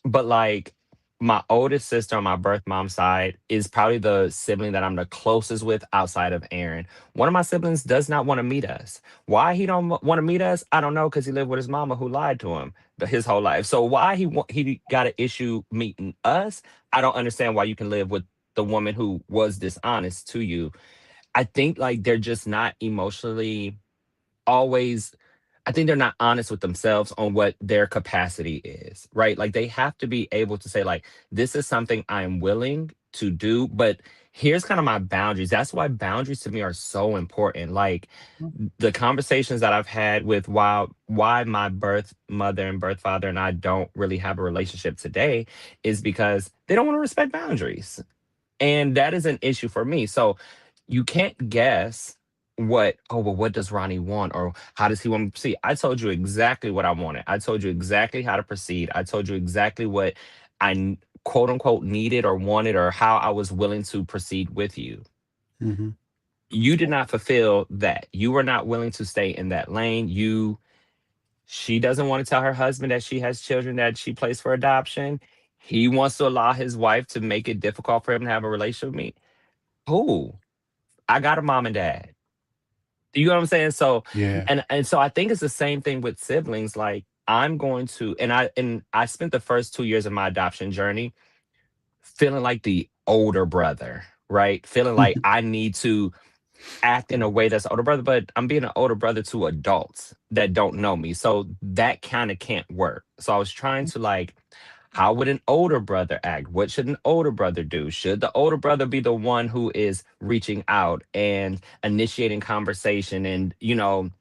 but like, my oldest sister on my birth mom's side is probably the sibling that I'm the closest with outside of Aaron. One of my siblings does not want to meet us. Why he don't want to meet us, I don't know, because he lived with his mama who lied to him his whole life. So why he got an issue meeting us, I don't understand why you can live with the woman who was dishonest to you. I think like they're just not emotionally always, I think they're not honest with themselves on what their capacity is, right? Like, they have to be able to say like, this is something I'm willing to do, but here's kind of my boundaries. That's why boundaries to me are so important. Like, the conversations that I've had with why my birth mother and birth father and I don't really have a relationship today is because they don't want to respect boundaries. And that is an issue for me. So you can't guess. what does Ronnie want, or how does he want me to proceed? I told you exactly what I wanted. I told you exactly how to proceed. I told you exactly what quote unquote needed or wanted, or how I was willing to proceed with you. Hmm. You did not fulfill that. You were not willing to stay in that lane. She doesn't want to tell her husband that she has children that she placed for adoption. He wants to allow his wife to make it difficult for him to have a relationship with me. Cool. I got a mom and dad. You know what I'm saying? So, Yeah. and so I think it's the same thing with siblings. Like, I'm going to, and I spent the first 2 years of my adoption journey feeling like the older brother, right? Feeling like I need to act in a way that's older brother, but I'm being an older brother to adults that don't know me. So that kind of can't work. So I was trying to like, how would an older brother act? What should an older brother do? Should the older brother be the one who is reaching out and initiating conversation and,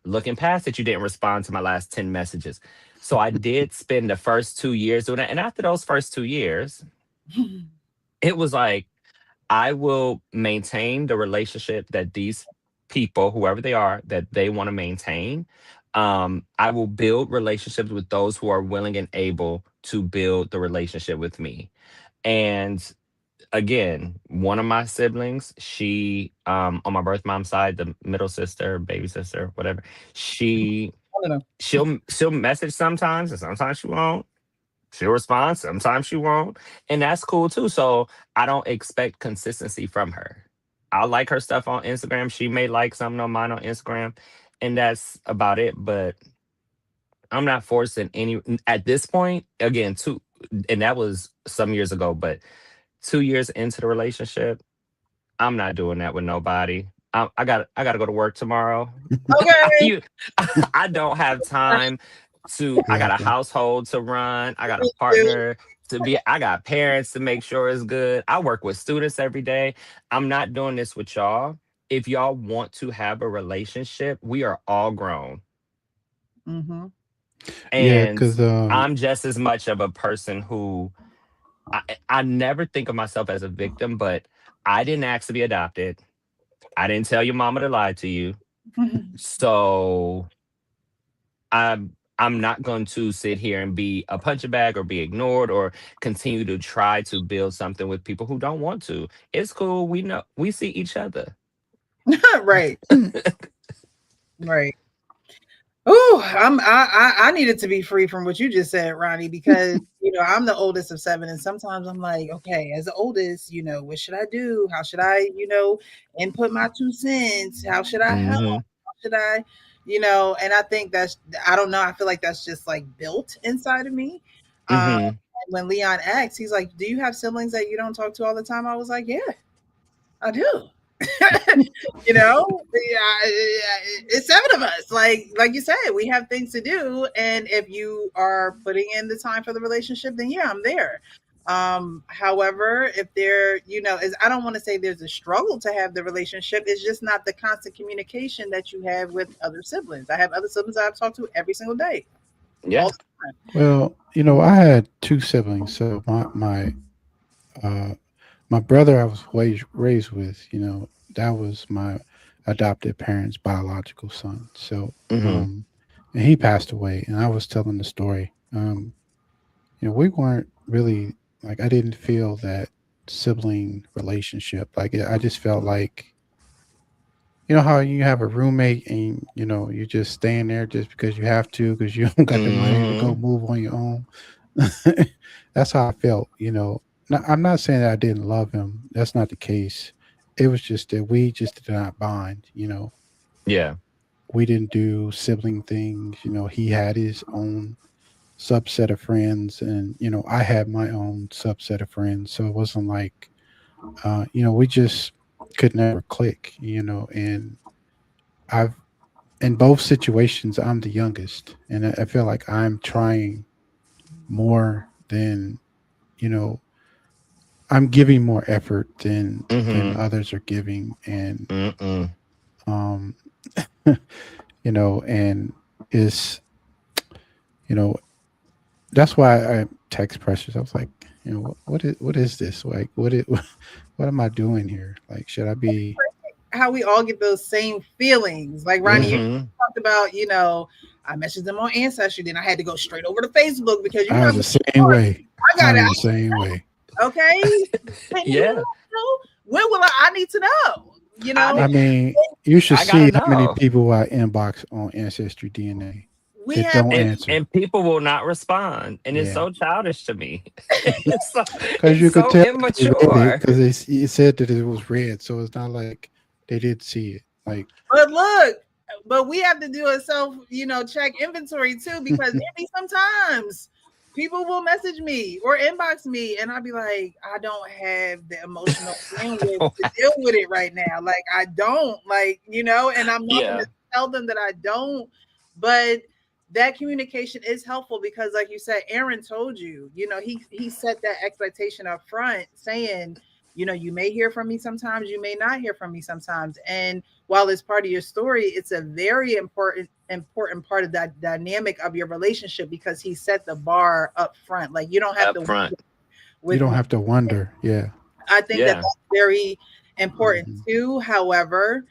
looking past that you didn't respond to my last 10 messages? So I did spend the first 2 years doing that. And after those first 2 years, it was like, I will maintain the relationship that these people, whoever they are, that they want to maintain. I will build relationships with those who are willing and able to build the relationship with me. And again, one of my siblings, she, on my birth mom's side, the middle sister, baby sister, whatever, she One of them. she'll message sometimes, and sometimes she won't. She'll respond, sometimes she won't. And that's cool too. So I don't expect consistency from her. I like her stuff on Instagram. She may like something on mine on Instagram. And that's about it. But I'm not forcing any at this point, again, and that was some years ago, but 2 years into the relationship, I'm not doing that with nobody. I got to go to work tomorrow. Okay. you, I don't have time to. I got a Exactly. household to run. I got a Me too. partner to be. I got parents to make sure it's good. I work with students every day. I'm not doing this with y'all. If y'all want to have a relationship, we are all grown, Mm-hmm. Yeah, and because I'm just as much of a person who I never think of myself as a victim, but I didn't ask to be adopted. I didn't tell your mama to lie to you. So I'm not going to sit here and be a punching bag or be ignored or continue to try to build something with people who don't want to. It's cool. We know we see each other. Right. Right. Oh, I needed to be free from what you just said, Ronnie, because I'm the oldest of seven, and sometimes I'm like, okay, as the oldest, what should I do? How should I, input my 2 cents? How should I help? Hmm. How should I, and I think that's I don't know. I feel like that's just like built inside of me. Um, Hmm. when Leon asked, he's like, "Do you have siblings that you don't talk to all the time?" I was like, "Yeah, I do." It's seven of us. Like you said, we have things to do, and if you are putting in the time for the relationship, then yeah, I'm there. However, if there, is I don't want to say there's a struggle to have the relationship. It's just not the constant communication that you have with other siblings. I have other siblings I've talked to every single day, all Yeah. the time. well, I had two siblings. So uh, my brother I was raised with, that was my adopted parents' biological son. So, Hmm. and he passed away, and I was telling the story. We weren't really like I didn't feel that sibling relationship. Like I just felt like how you have a roommate and you're just staying there just because you have to because you don't got the money to go Hmm. move on your own. That's how I felt. Now, I'm not saying that I didn't love him. That's not the case. It was just that we just did not bond. Yeah. We didn't do sibling things. He had his own subset of friends, and I had my own subset of friends. So it wasn't like we just could never click. And I've in both situations, I'm the youngest, and I feel like I'm trying more than you know. I'm giving more effort than Hmm. others are giving, and Mm-mm. um, and is you know that's why I text Precious. I was like, what is this? Like, what am I doing here? Like, should I be? how we all get those same feelings. Like Ronnie, you Yeah, Mm-hmm. talked about, I messaged them on Ancestry, then I had to go straight over to Facebook because I was the same way. I got I it. am the same way. Okay. Send me Yeah. when will I need to know? You I know, I need, mean, you should I gotta see how many know. people I inbox on Ancestry DNA we that have don't and answer. and people will not respond, and it's Yeah, so childish to me. it's so because it's you could so tell that they read it immature. because it said that it was red, so it's not like they did see it. Like, but look, but we have to do a self, check inventory too, because there be sometimes people will message me or inbox me and I'll be like, I don't have the emotional bandwidth to deal with it right now. Like I don't and I'm not gonna Yeah. tell them that I don't, but that communication is helpful because like you said, Aaron told you, he set that expectation up front saying, you may hear from me sometimes, you may not hear from me sometimes. And while it's part of your story, it's a very important part of that dynamic of your relationship because he set the bar up front. Like you don't have Up to front. you with don't me. have to wonder. Yeah. I think that Yeah. that's very important Hmm. too. However,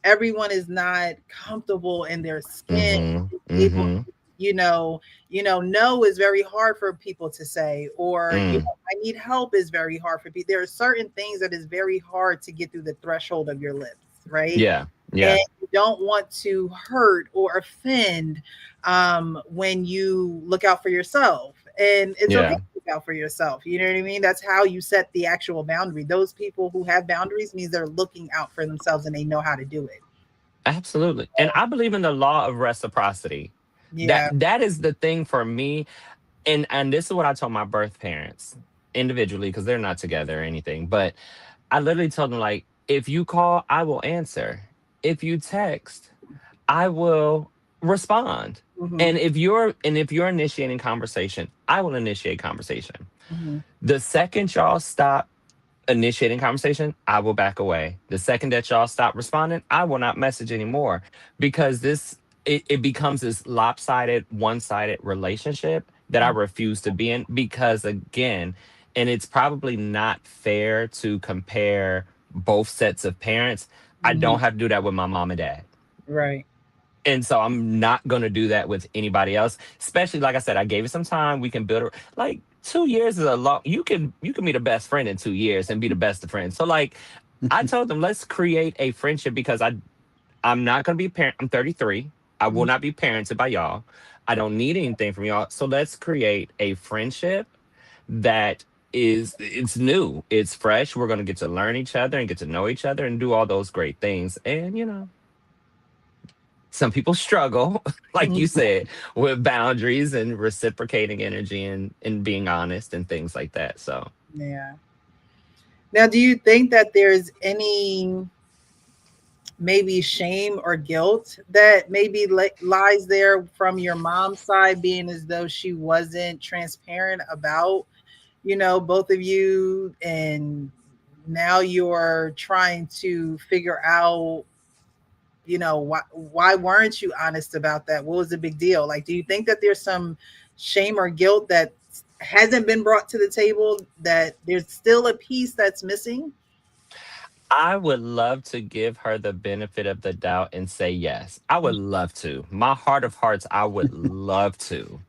everyone is not comfortable in their skin, Mm-hmm. able Mm-hmm. no is very hard for people to say, or Mm. I need help is very hard for people. There are certain things that is very hard to get through the threshold of your lips, right? Yeah. And Yeah. you don't want to hurt or offend when you look out for yourself. And it's okay Yeah. to look out for yourself. You know what I mean? That's how you set the actual boundary. Those people who have boundaries means they're looking out for themselves and they know how to do it. Absolutely. And I believe in the law of reciprocity. That Yeah. that is the thing for me. And this is what I told my birth parents individually because they're not together or anything. But I literally told them like, if you call, I will answer. If you text, I will respond. Hmm. And if you're initiating conversation, I will initiate conversation. Hmm. The second y'all stop initiating conversation, I will back away. The second that y'all stop responding, I will not message anymore because it becomes this lopsided, one-sided relationship that I refuse to be in because again, and it's probably not fair to compare both sets of parents. I Hmm. don't have to do that with my mom and dad. Right. And so I'm not gonna do that with anybody else. Especially like I said, I gave it some time. We can build like 2 years is a long you can meet a best friend in 2 years and be the best of friends. So like I told them let's create a friendship because I'm not gonna be parent. I'm 33. I will Mhm. not be parented by y'all. I don't need anything from y'all. So let's create a friendship that it's new, it's fresh. We're gonna get to learn each other and get to know each other and do all those great things. And some people struggle, like you Mhm. said, with boundaries and reciprocating energy and being honest and things like that. So Yeah. Now, do you think that there's any maybe shame or guilt that maybe lies there from your mom's side, being as though she wasn't transparent about, both of you, and now you're trying to figure out, why weren't you honest about that? What was the big deal? Like, do you think that there's some shame or guilt that hasn't been brought to the table, that there's still a piece that's missing? I would love to give her the benefit of the doubt and say yes. I would love to. My heart of hearts, I would love to.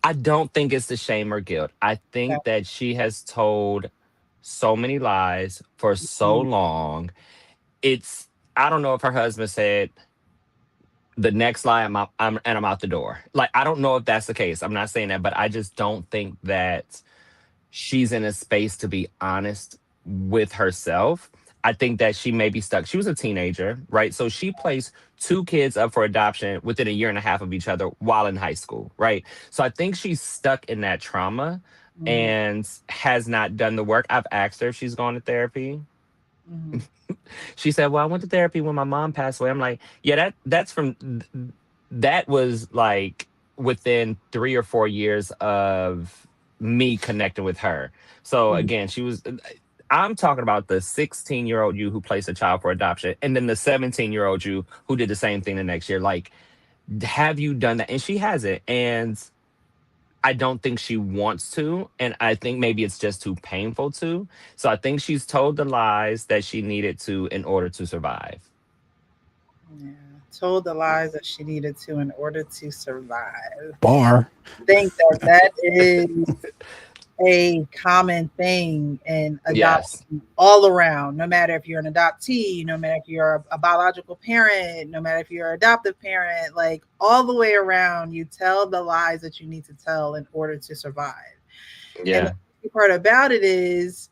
I don't think it's the shame or guilt. I Okay. think that she has told so many lies for so Mhm. long. It's I don't know if her husband said the next lie I'm out the door. Like I don't know if that's the case. I'm not saying that, but I just don't think that she's in a space to be honest with herself. I think that she may be stuck. She was a teenager, right? So she placed two kids up for adoption within a year and a half of each other while in high school, right? So I think she's stuck in that trauma Mhm. and has not done the work. I've asked her if she's gone to therapy. Mhm. She said, "Well, I went to therapy when my mom passed away." I'm like, "Yeah, that was like within 3 or 4 years of me connecting with her." So Mhm. again, I'm talking about the 16-year-old you who placed a child for adoption and then the 17-year-old you who did the same thing the next year. Like, have you done that? And she hasn't. And I don't think she wants to, and I think maybe it's just too painful to. So I think she's told the lies that she needed to in order to survive. Yeah. Told the lies that she needed to in order to survive. Bar. Think that that is a common thing in Yes. adoption all around, no matter if you're an adoptee, no matter if you're a biological parent, no matter if you're an adoptive parent, like all the way around, you tell the lies that you need to tell in order to survive. And the Yeah. part about it is,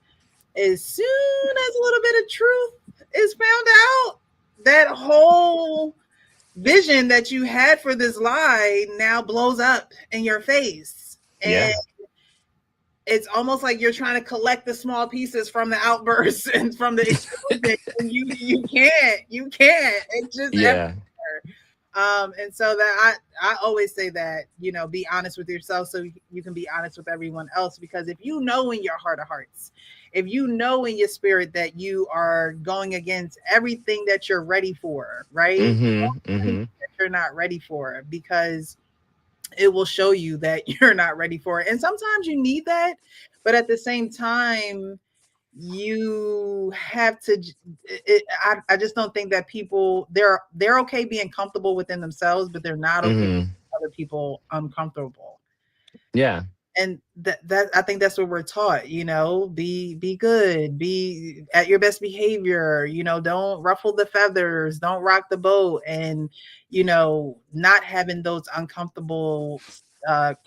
as soon as a little bit of truth is found out, that whole vision that you had for this lie now blows up in your face. And Yeah. it's almost like you're trying to collect the small pieces from the outbursts and from the explosion. And you can't. It's just Yeah. everywhere. And so that I always say that, be honest with yourself so you can be honest with everyone else. Because if you know in your heart of hearts, if you know in your spirit that you are going against everything that you're ready for, right? Mhm. That Mhm. you're not ready for, because it will show you that you're not ready for it. And sometimes you need that, but at the same time, you have to. I just don't think that people they're okay being comfortable within themselves, but they're not okay with Mhm. other people uncomfortable. Yeah. And that I think that's what we're taught, be good, be at your best behavior, don't ruffle the feathers, don't rock the boat. And not having those uncomfortable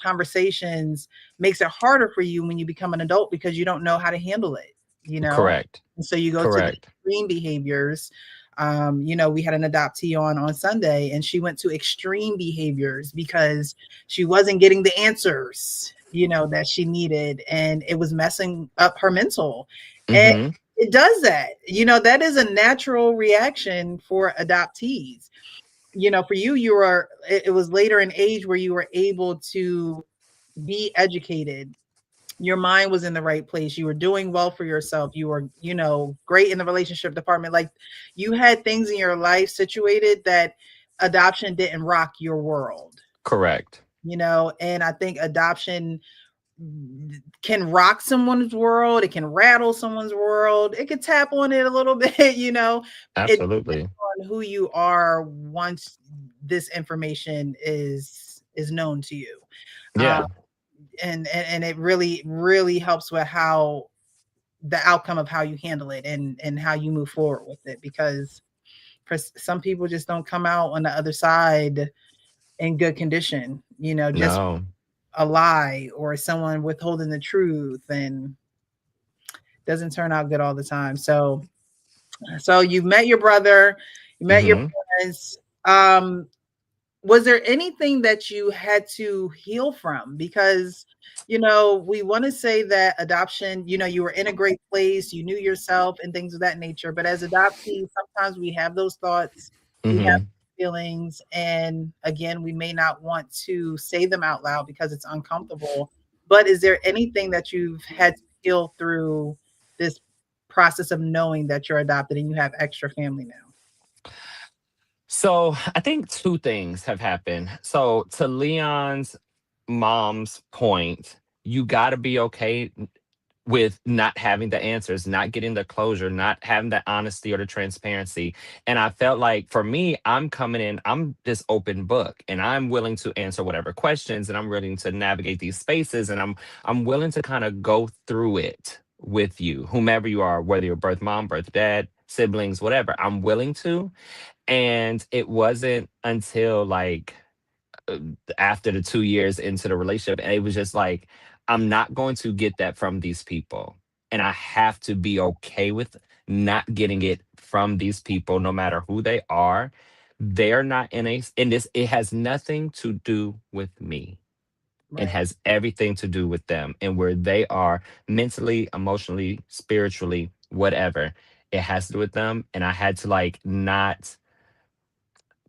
conversations makes it harder for you when you become an adult, because you don't know how to handle it, you know Correct. and so you go to the Correct. extreme behaviors. We had an adoptee on Sunday, and she went to extreme behaviors because she wasn't getting the answers, that she needed, and it was messing up her mental. And Mhm. it does that. That is a natural reaction for adoptees. For you, it was later in age where you were able to be educated. Your mind was in the right place. You were doing well for yourself. You were, great in the relationship department. Like, you had things in your life situated that adoption didn't rock your world, Correct. and I think adoption can rock someone's world. It can rattle someone's world. It could tap on it a little bit. It Absolutely. on who you are once this information is known to you. Um, Yeah. and it really really helps with how the outcome of how you handle it, and how you move forward with it, because for some people just don't come out on the other side in good condition, just No. a lie or someone withholding the truth, and doesn't turn out good all the time. So you've met your brother, you met your Mhm. parents. Was there anything that you had to heal from? Because we want to say that adoption, you were in a great place, you knew yourself and things of that nature, but as adoptees, sometimes we have those thoughts, we have Mhm. feelings, and again, we may not want to say them out loud because it's uncomfortable. But is there anything that you've had to heal through this process of knowing that you're adopted and you have extra family now? So I think two things have happened. So to Leon's mom's point, you got to be okay with not having the answers, not getting the closure, not having the honesty or the transparency. And I felt like for me, I'm coming in, I'm this open book and I'm willing to answer whatever questions and I'm willing to navigate these spaces and I'm willing to kind of go through it with you, whomever you are, whether you're birth mom, birth dad, siblings, whatever. I'm willing to. And it wasn't until like uh, after the 2 years into the relationship, and it was just like, I'm not going to get that from these people. And I have to be okay with not getting it from these people, no matter who they are. They're not in this, it has nothing to do with me. It Right. has everything to do with them and where they are mentally, emotionally, spiritually, whatever. It has to do with them. And I had to like not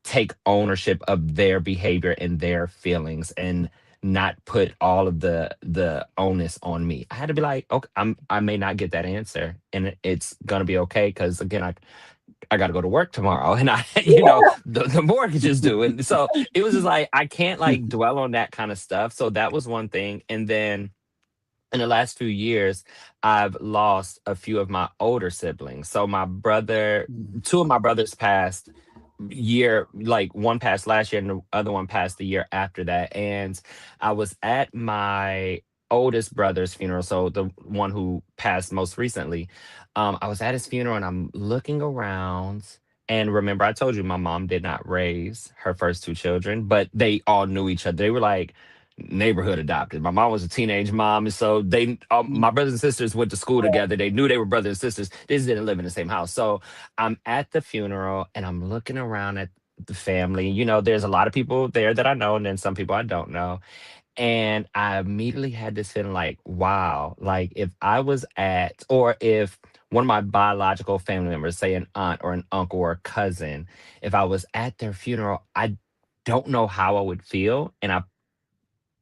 take ownership of their behavior and their feelings and not put all of the onus on me. I had to be like, okay, I may not get that answer and it's gonna be okay because again, I got to go to work tomorrow, and I, the mortgage is due, and so it was just like I can't like dwell on that kind of stuff. So that was one thing, and then in the last few years, I've lost a few of my older siblings. So my brother, two of my brothers passed year, like one passed last year and the other one passed the year after that. And I was at my oldest brother's funeral, so the one who passed most recently. I was at his funeral and I'm looking around. And remember, I told you my mom did not raise her first two children, but they all knew each other. They were like neighborhood adopted. My mom was a teenage mom, and so my brothers and sisters went to school together. They knew they were brothers and sisters. They just didn't live in the same house. So I'm at the funeral and I'm looking around at the family. There's a lot of people there that I know, and then some people I don't know. And I immediately had this feeling like, wow, like if I was at, or if one of my biological family members, say an aunt or an uncle or a cousin, if I was at their funeral, I don't know how I would feel. And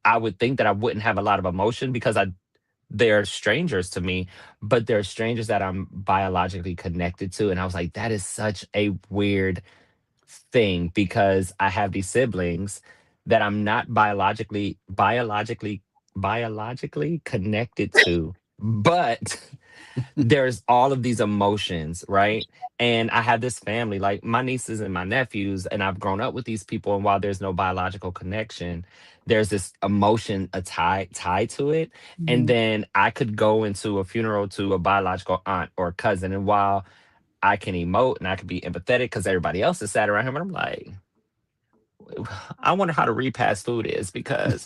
I would think that I wouldn't have a lot of emotion because they're strangers to me, but they're strangers that I'm biologically connected to. And I was like, that is such a weird thing because I have these siblings that I'm not biologically connected to, but there's all of these emotions, right? And I have this family, like my nieces and my nephews, and I've grown up with these people. And while there's no biological connection, there's this emotion, a tied to it. And Mhm. then I could go into a funeral to a biological aunt or cousin, and while I can emote and I can be empathetic because everybody else is sat around him, and I'm like, I wonder how the repass food is because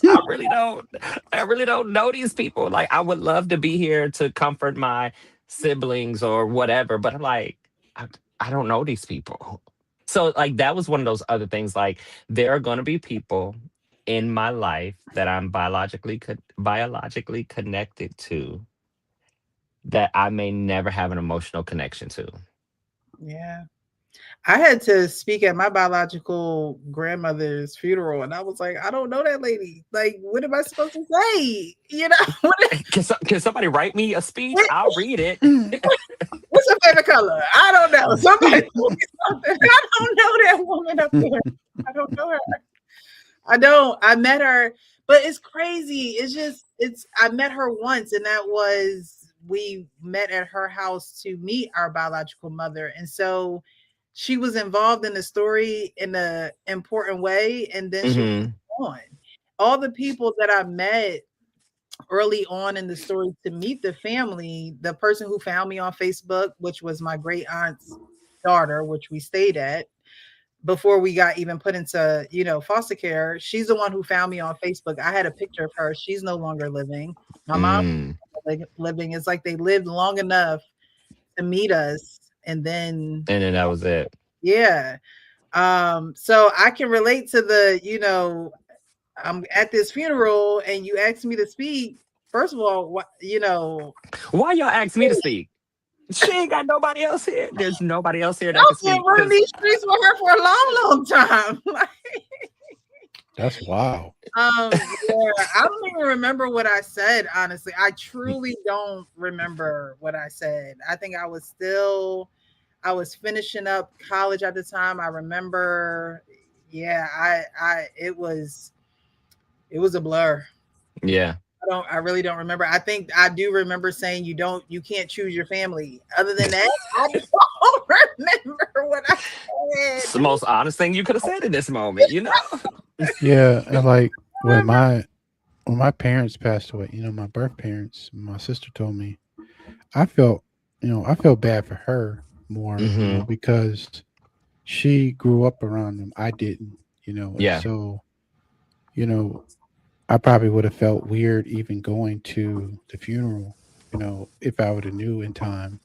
I really don't know these people. Like I would love to be here to comfort my siblings or whatever, but I'm like, I, I don't know these people. So like that was one of those other things. Like there are going to be people in my life that I'm biologically connected to that I may never have an emotional connection to. Yeah. I had to speak at my biological grandmother's funeral, and I was like, I don't know that lady. Like, what am I supposed to say? Can somebody write me a speech? I'll read it. What's her favorite color? I don't know. Somebody told me something. I don't know that woman up there. I don't know her. I don't. I met her, but it's crazy. I met her once, and that was, we met at her house to meet our biological mother. And so she was involved in the story in an important way, and then she Hmm. was on. All the people that I met early on in the story to meet the family, the person who found me on Facebook, which was my great aunt's daughter, which we stayed at before we got even put into, foster care. She's the one who found me on Facebook. I had a picture of her. She's no longer living. My mom Mm. living. It's like they lived long enough to meet us, and then And then that was it. yeah. So I can relate to the, I'm at this funeral and you asked me to speak. First of all, what, Why y'all ask me to speak? She ain't got nobody else here. There's nobody else here that can I've been speak. running Cause these streets with her for a long, long time. That's wild. Yeah, I don't even remember what I said, honestly. I truly don't remember what I said. I think I was finishing up college at the time. I remember, yeah, it was a blur. yeah, I really don't remember. I think I do remember saying you can't choose your family. Other than that, I don't remember what I it's said. the most honest thing you could have said in this moment. Yeah, and like when my parents passed away, my birth parents, my sister told me, I felt, I felt bad for her more, Hmm. because she grew up around them. I didn't, and Yeah, so, you know, I probably would have felt weird even going to the funeral, if I would have knew in time.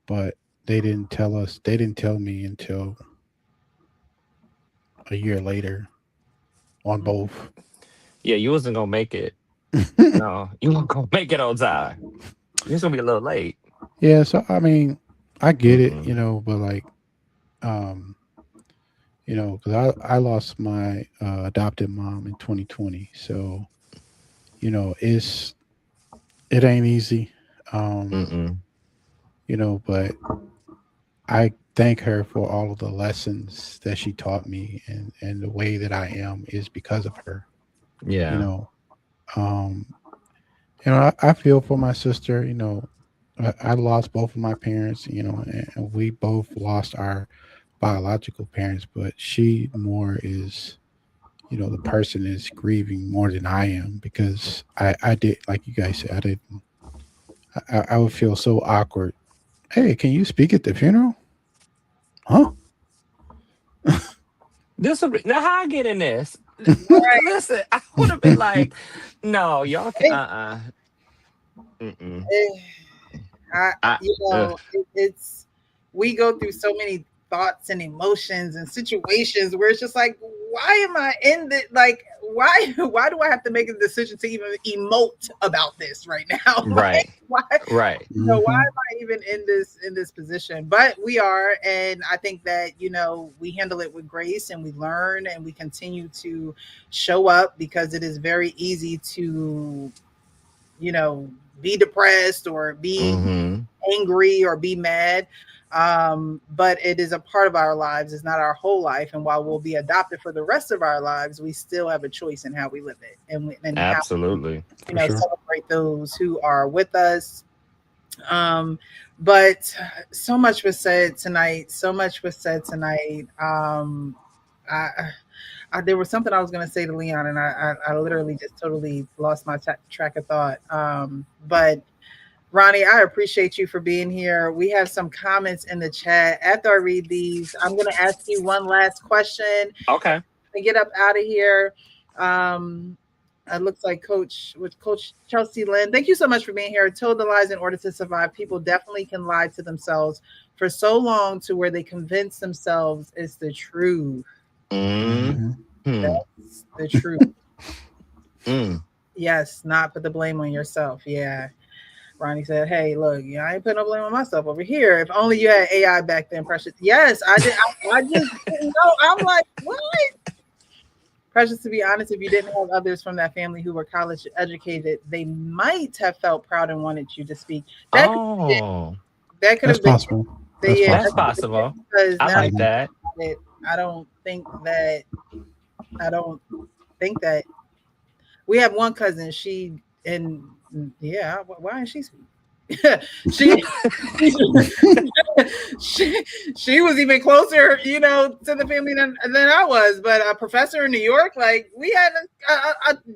But they didn't tell me until a year later on both. yeah. You wasn't gonna make it. No, you weren't gonna make it on time. You was gonna be a little late. Yeah, so I mean, I get it, Mm-mm. but like, um, because I lost my adopted mom in 2020, so it ain't easy, um, Mm-mm. but I thank her for all of the lessons that she taught me, and the way that I am is because of her. You Yeah. know, um, I feel for my sister. I lost both of my parents. And we both lost our biological parents, but she more is, the person is grieving more than I am, because I did, like you guys said, I didn't. I would feel so awkward. Hey, can you speak at the funeral? Huh? This would be, now how I get in this. Right. Listen, I would have been like, no, y'all can It, mm-mm. it, I, I ugh. it's we go through so many thoughts and emotions and situations where it's just like, why am I in this? Like, why do I have to make a decision to even emote about this right now? Like, Right. why? Right. Why Hmm. am I even in this position? But we are, and I think that we handle it with grace, and we learn, and we continue to show up, because it is very easy to you know be depressed or be Mm-hmm. angry or be mad. But it is a part of our lives. It's not our whole life. And while we'll be adopted for the rest of our lives, we still have a choice in how we live it, and how Absolutely. For sure. celebrate those who are with us. Um, but so much was said tonight. So much was said tonight. I, there was something I was going to say to Leon, and I literally just totally lost my track of thought. But Ronnie, I appreciate you for being here. We have some comments in the chat. After I read these, I'm going to ask you one last question Okay. and get up out of here. Um, it looks like Coach Chelsea Lynn. Thank you so much for being here. Told the lies in order to survive. People definitely can lie to themselves for so long to where they convince themselves it's the truth. Mm-hmm. Hmm. That's the truth. Mm. Yes, not put the blame on yourself. Yeah. Ronnie said, "Hey, look, I ain't putting no blame on myself over here. If only you had AI back then, Precious." Yes, I did. I just didn't know. I'm like, what? Precious, to be honest, if you didn't have others from that family who were college educated, they might have felt proud and wanted you to speak. That could have been, Oh, that could That's have been, possible. That's yeah, that's that could possible. have been possible. because I now like Hmm. that. that I don't think that I don't think that we have one cousin. She and yeah, why is she? she she was even closer, to the family than I was. But a professor in New York, like we had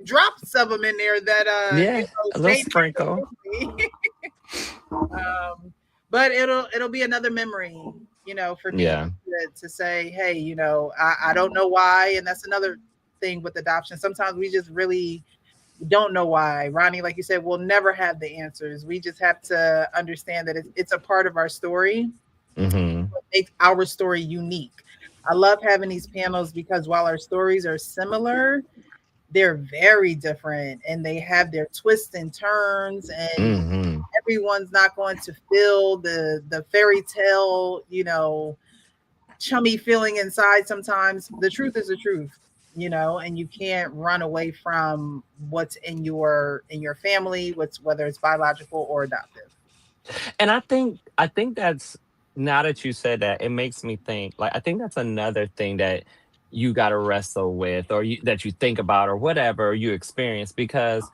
drops of them in there that Yeah, a little stayed sprinkle. with me. But it'll be another memory, for me Yeah. to say, hey, I don't know why, and that's another thing with adoption. Sometimes we just really don't know why. Ronnie, like you said, we'll never have the answers. We just have to understand that it's a part of our story. Mm-hmm. What makes our story unique. I love having these panels because while our stories are similar, they're very different, and they have their twists and turns, and Mm-hmm. everyone's not going to feel the fairy tale, chummy feeling inside. Sometimes the truth is the truth, and you can't run away from what's in your family, whether it's biological or adoptive. And I think that's, now that you said that, it makes me think, like, I think that's another thing that you got to wrestle with, or that you think about, or whatever you experience, because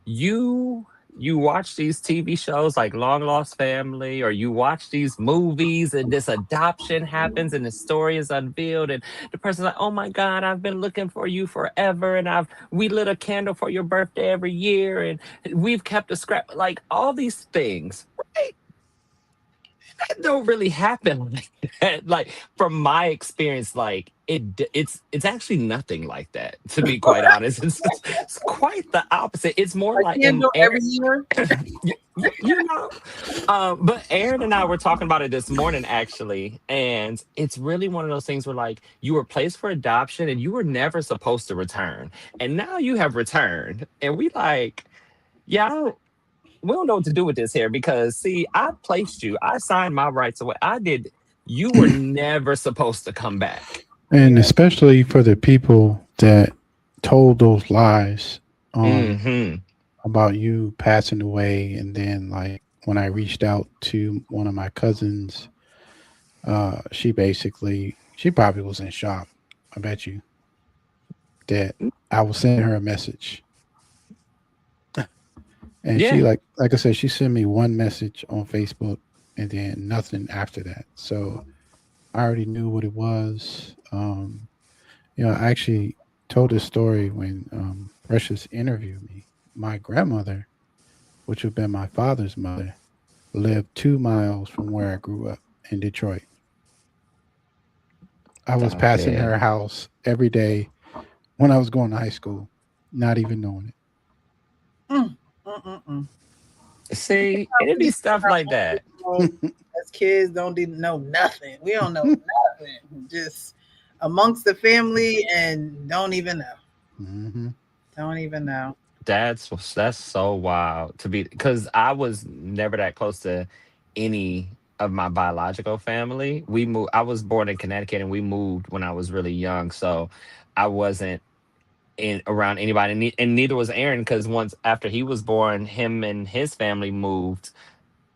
you you watch these TV shows like Long Lost Family, or you watch these movies, and this adoption happens and the story is unveiled, and the person's like, "Oh my God, I've been looking for you forever, and we lit a candle for your birthday every year, and we've kept a scrap," like all these things, right? That don't really happen like that. Like, from my experience, like it's actually nothing like that. To be quite honest, it's quite the opposite. It's more A like in candle Aaron, every year. you know. But Aaron and I were talking about it this morning, actually, and it's really one of those things where, like, you were placed for adoption and you were never supposed to return, and now you have returned, and we like, yeah, we don't know what to do with this here, because see, I placed you, I signed my rights away, I did. You were never supposed to come back. And Yeah. especially for the people that told those lies, Hmm. about you passing away. And then, like, when I reached out to one of my cousins, She probably was in shock. I bet you that I was sending her a message, and she Yeah. like I said, she sent me one message on Facebook, and then nothing after that. So I already knew what it was. I actually told this story when Precious interviewed me. My grandmother, which would have been my father's mother, lived 2 miles from where I grew up in Detroit. I was Stop passing it. her house every day when I was going to high school, not even knowing it. Mm, mm, mm, mm. See, it'd We be be stuff like that. as kids don't even know nothing. We don't know nothing. Just amongst the family and don't even know. Hmm. Don't even know. That's so wild to be, because I was never that close to any of my biological family. We moved. I was born in Connecticut, and we moved when I was really young, so I wasn't in around anybody, and neither was Aaron, because once after he was born, him and his family moved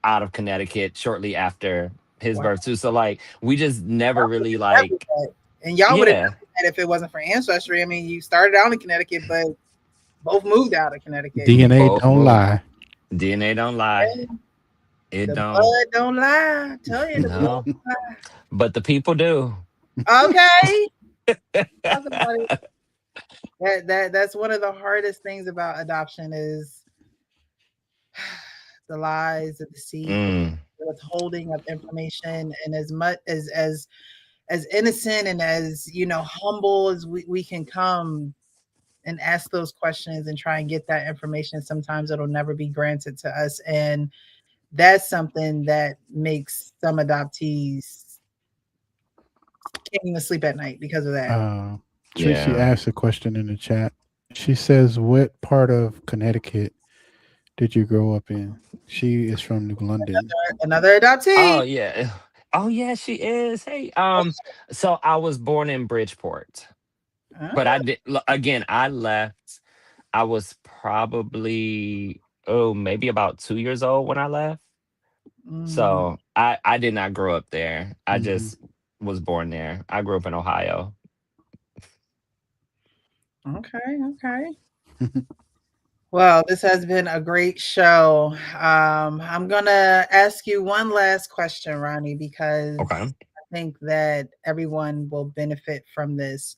out of Connecticut shortly after his Wow. birth too. So like we just never Y'all really would've like, never met. And y'all would have yeah, never met if it wasn't for ancestry. I mean, you started out in Connecticut, but both moved out of Connecticut. DNA both don't moved. lie. DNA don't lie. Okay? It The don't. blood don't lie. I tell you, the blood No, don't but the people do. lie. Okay. Talk about it. That's one of the hardest things about adoption is the lies, the deceit, Mm, the withholding of information, and as much as innocent and as humble as we can come and ask those questions and try and get that information, sometimes it'll never be granted to us. And that's something that makes some adoptees can't even sleep at night because of that. Uh, Tracy yeah. asked a question in the chat. She says, "What part of Connecticut did you grow up in?" She is from New London. Another Oh adoptee. yeah. Oh yeah, she is. Hey, so I was born in Bridgeport, but Oh, again, I left. I was probably, oh, maybe about 2 years old when I left. mm, So I did not grow up there. I Hmm. just was born there. I grew up in Ohio. okay, okay. Well, this has been a great show. I'm gonna ask you one last question, Ronnie, because Okay. I think that everyone will benefit from this.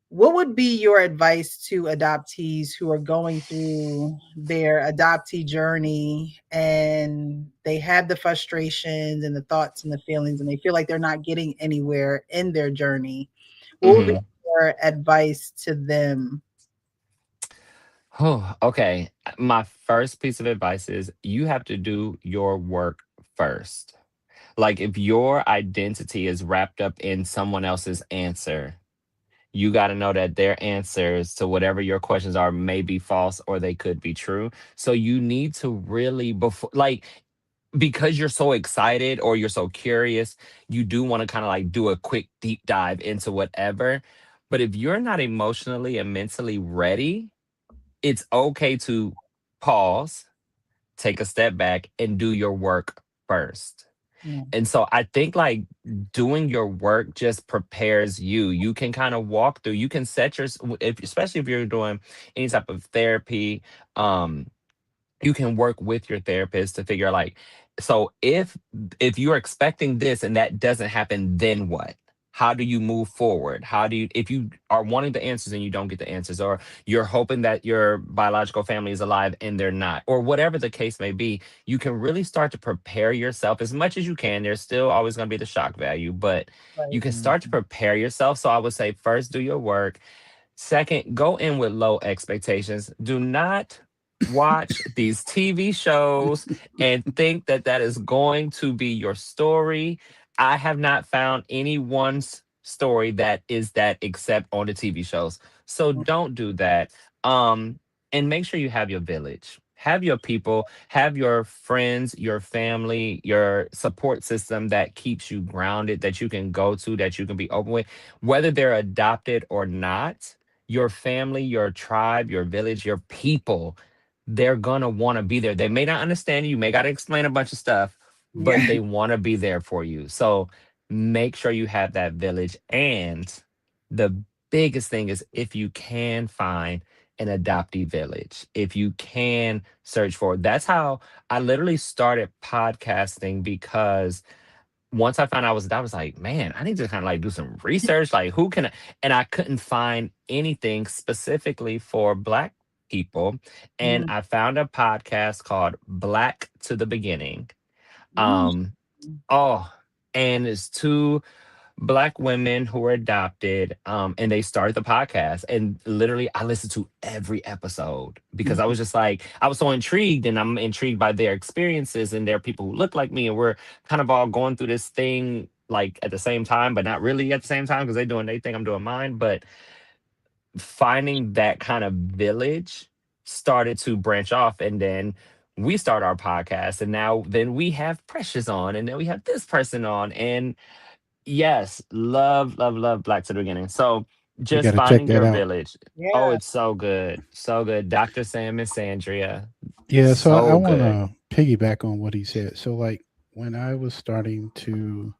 What would be your advice to adoptees who are going through their adoptee journey and they have the frustrations and the thoughts and the feelings and they feel like they're not getting anywhere in their journey? What would be Hmm. your advice to them? Oh, okay. My first piece of advice is you have to do your work first. Like if your identity is wrapped up in someone else's answer, you got to know that their answers to whatever your questions are may be false or they could be true. So you need to really, before, like, because you're so excited or you're so curious, you do want to kind of like do a quick deep dive into whatever. But if you're not emotionally and mentally ready, it's okay to pause, take a step back, and do your work first. Yeah, And so I think like doing your work just prepares you. You can kind of walk through, you can set your, if, especially if you're doing any type of therapy, um, you can work with your therapist to figure out like, so if you're expecting this and that doesn't happen, then what? How do you move forward? How do you, if you are wanting the answers and you don't get the answers, or you're hoping that your biological family is alive and they're not, or whatever the case may be, you can really start to prepare yourself as much as you can. There's still always going to be the shock value, but you right. can Hmm. start to prepare yourself. So I would say first do your work. Second, go in with low expectations. Do not watch these TV shows and think that that is going to be your story. I have not found anyone's story that is that except on the TV shows. So don't do that. And make sure you have your village. Have your people, have your friends, your family, your support system that keeps you grounded, that you can go to, that you can be open with, whether they're adopted or not. Your family, your tribe, your village, your people, they're gonna want to be there. They may not understand you, may got to explain a bunch of stuff, but Yeah. they want to be there for you. So make sure you have that village. And the biggest thing is if you can find an adoptee village, if you can search for it. That's how I literally started podcasting, because once I found out I was adopted, I was like, man, I need to kind of like do some research. Like, who can I? And I couldn't find anything specifically for Black people. And Mm, I found a podcast called Black to the Beginning. mm. Um, oh, and it's two Black women who were adopted, and they started the podcast, and literally I listened to every episode because I was just like, I was so intrigued, and I'm intrigued by their experiences, and there are people who look like me, and we're kind of all going through this thing like at the same time, but not really at the same time, because they're doing their thing, I'm doing mine. But finding that kind of village started to branch off, and then we start our podcast, and now then we have Precious on, and then we have this person on. And yes, love, love, love Black to the Beginning. So We got just to check finding that your out. village. Oh, Yeah. it's so good. So good. Dr. Sam and Sandria. Yeah, so I So want good. to piggyback on what he said. So, like, when I was starting to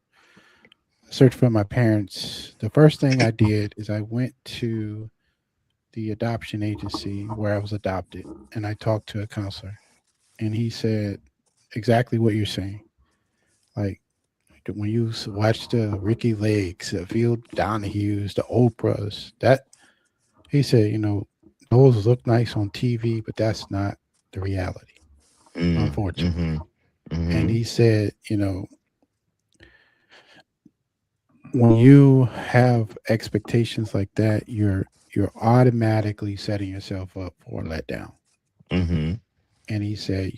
search for my parents, the first thing I did is I went to the adoption agency where I was adopted, and I talked to a counselor, and he said exactly what you're saying. Like, when you watch the Ricky Lakes, the Phil Donahues, the Oprahs, that he said, those look nice on TV, but that's not the reality, unfortunately. Mm-hmm. And Mm-hmm. he said, when you have expectations like that, you're automatically setting yourself up for a letdown. Mm-hmm. And he said,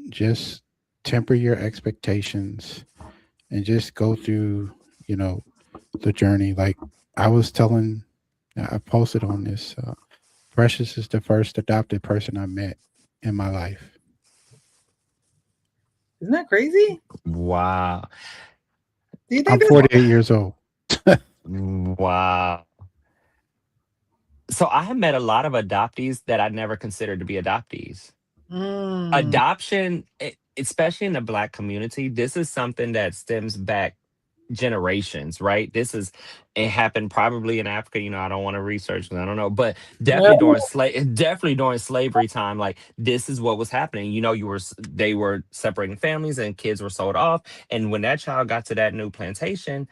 just temper your expectations and just go through, you know, the journey. Like I was telling, I posted on this. Precious is the first adopted person I met in my life. Isn't that crazy? Wow. Do you I'm think that's 48 years old. Wow. So I have met a lot of adoptees that I never considered to be adoptees. mm, Adoption, especially in the Black community, this is something that stems back generations, right? It happened probably in Africa. I don't want to research 'cause I don't know, but definitely no, during definitely during slavery time. Like, this is what was happening. They were separating families, and kids were sold off. And when that child got to that new plantation,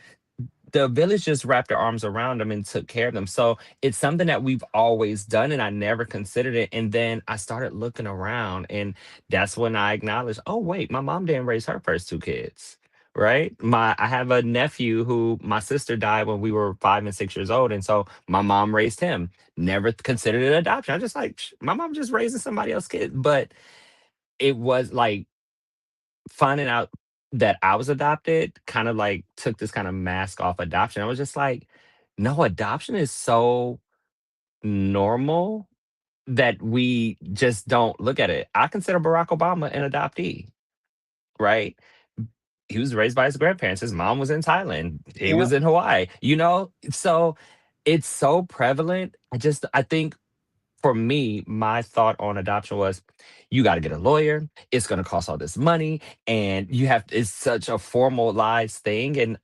the village just wrapped their arms around them and took care of them. So it's something that we've always done, and I never considered it. And then I started looking around, and that's when I acknowledged, oh wait, my mom didn't raise her first two kids. Right. I have a nephew who my sister died when we were 5 and 6 years old. And so my mom raised him. Never considered it adoption. I just like, my mom just raising somebody else's kid. But it was like, finding out that I was adopted kind of like took this kind of mask off adoption. I was just like, no, adoption is so normal that we just don't look at it. I consider Barack Obama an adoptee, right? He was raised by his grandparents. His mom was in Thailand. He yeah, was in Hawaii, So it's so prevalent. I think for me, my thought on adoption was, you got to get a lawyer. It's going to cost all this money, and it's such a formalized thing, and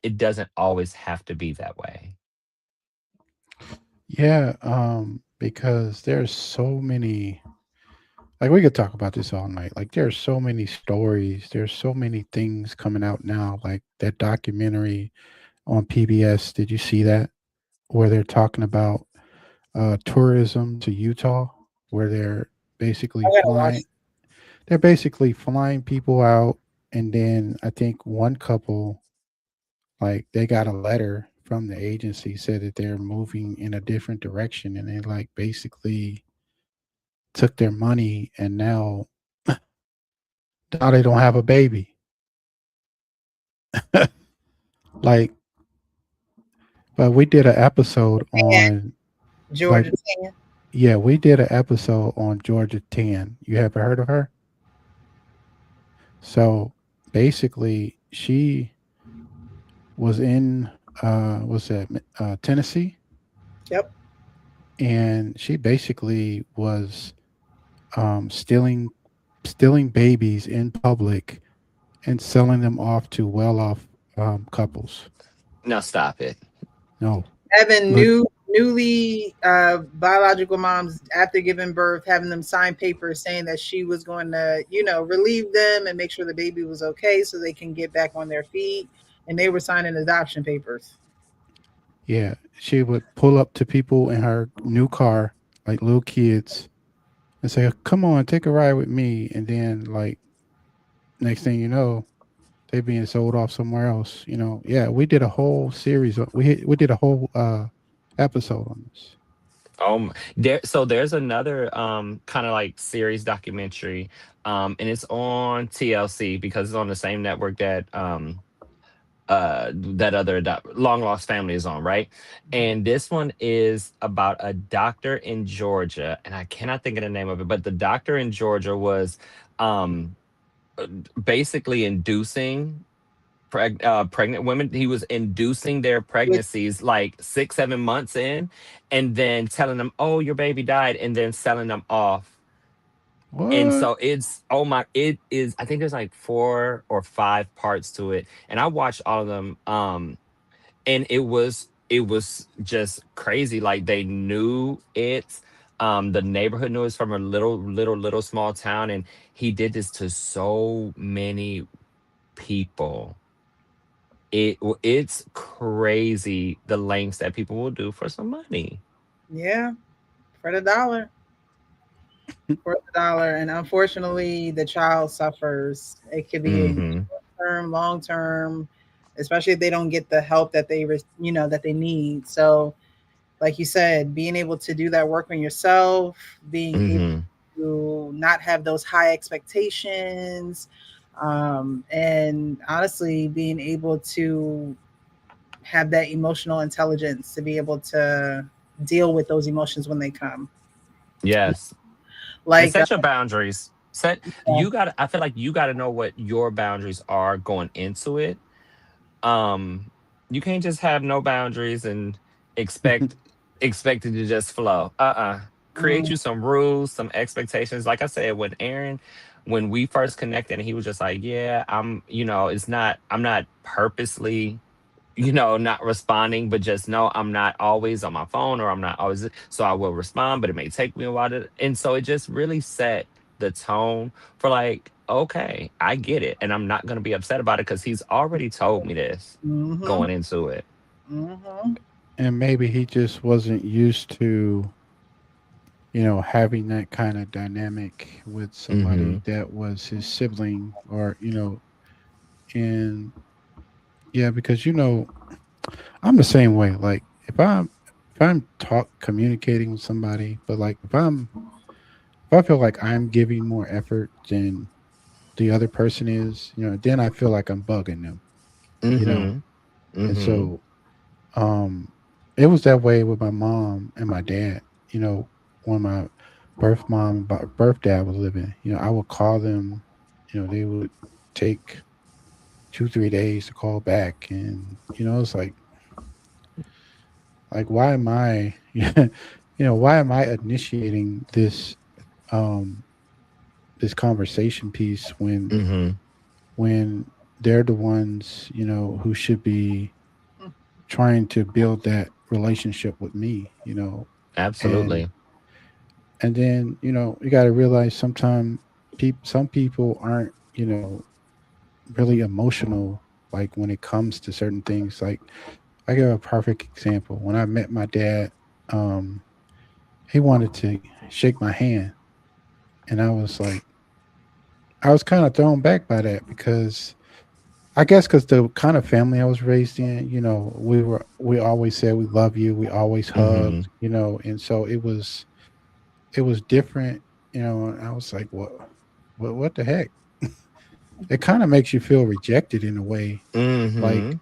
it doesn't always have to be that way. Yeah, because there's so many, like we could talk about this all night. Like there's so many stories, there's so many things coming out now. Like that documentary on PBS, did you see that? Where they're talking about tourism to Utah, where I basically gotta watch. flying they're basically flying people out, and then I think one couple, like they got a letter from the agency said that they're moving in a different direction, and they like basically took their money, and now they don't have a baby. Like, but we did an episode And on, like, Georgia 10. yeah, we did an episode on Georgia 10. You ever heard of her? So basically, she was in was that Tennessee, Yep. and she basically was stealing babies in public and selling them off to well off couples. Now stop it. No, Having look, newly biological moms after giving birth, having them sign papers saying that she was going to, relieve them and make sure the baby was okay so they can get back on their feet. And they were signing adoption papers. yeah, she would pull up to people in her new car, like little kids, and say, "Come on, take a ride with me." And then, like, next thing you know, they being sold off somewhere else. Yeah, we did a whole series. We did a whole episode on this. There's another kind of like series documentary, and it's on TLC because it's on the same network that that other long lost family is on, right? And this one is about a doctor in Georgia, and I cannot think of the name of it, but the doctor in Georgia was um basically inducing pregnant women. He was inducing their Which, pregnancies like 6 7 months in, and then telling them, oh, your baby died, and then selling them off. And What? so it's, oh my, it is, I think there's like 4 or 5 parts to it, and I watched all of them. And it was just crazy. Like they knew it. The neighborhood knew it's from a little small town, and he did this to so many people. It's crazy the lengths that people will do for some money. yeah, for the dollar, for the dollar. And unfortunately, the child suffers. It could be a Mm-hmm. term, long term, especially if they don't get the help that that they need. So, like you said, being able to do that work on yourself, being able Mm-hmm. to not have those high expectations, and honestly, being able to have that emotional intelligence to be able to deal with those emotions when they come. Yes. And Like, set your boundaries. Set uh, you got I feel like you gotta know what your boundaries are going into it. Um you can't just have no boundaries and expect it to just flow. Create mm, you some rules, some expectations. Like I said, when we first connected and he was just like, yeah, I'm not purposely not responding, but just know I'm not always on my phone, or I'm not always, so I will respond, but it may take me a while to, and so it just really set the tone for like, okay, I get it. And I'm not going to be upset about it because he's already told me this mm-hmm, going into it. mm-hmm, And maybe he just wasn't used to, having that kind of dynamic with somebody Mm-hmm. that was his sibling, or, and yeah, because I'm the same way. Like if I'm talk communicating with somebody, but like if I feel like I'm giving more effort than the other person is, then I feel like I'm bugging them, you know. Mm-hmm. And Mm-hmm. so um it was that way with my mom and my dad. When my birth mom and birth dad was living, I would call them, they would take 2 3 days to call back, and it's like why am I why am I initiating um this conversation piece Mm-hmm. when they're the ones, who should be trying to build that relationship with me, and Absolutely. and then you got to realize sometimes some people aren't, really emotional, like when it comes to certain things. Like, I give a perfect example. When I met my dad, um he wanted to shake my hand, and I was kind of thrown back by that, because I guess because the kind of family I was raised in, we always said we love you, we always Mm-hmm. hugged, and so it was different, and I was like, what the heck? It kind of makes you feel rejected in a way, like, Mm-hmm.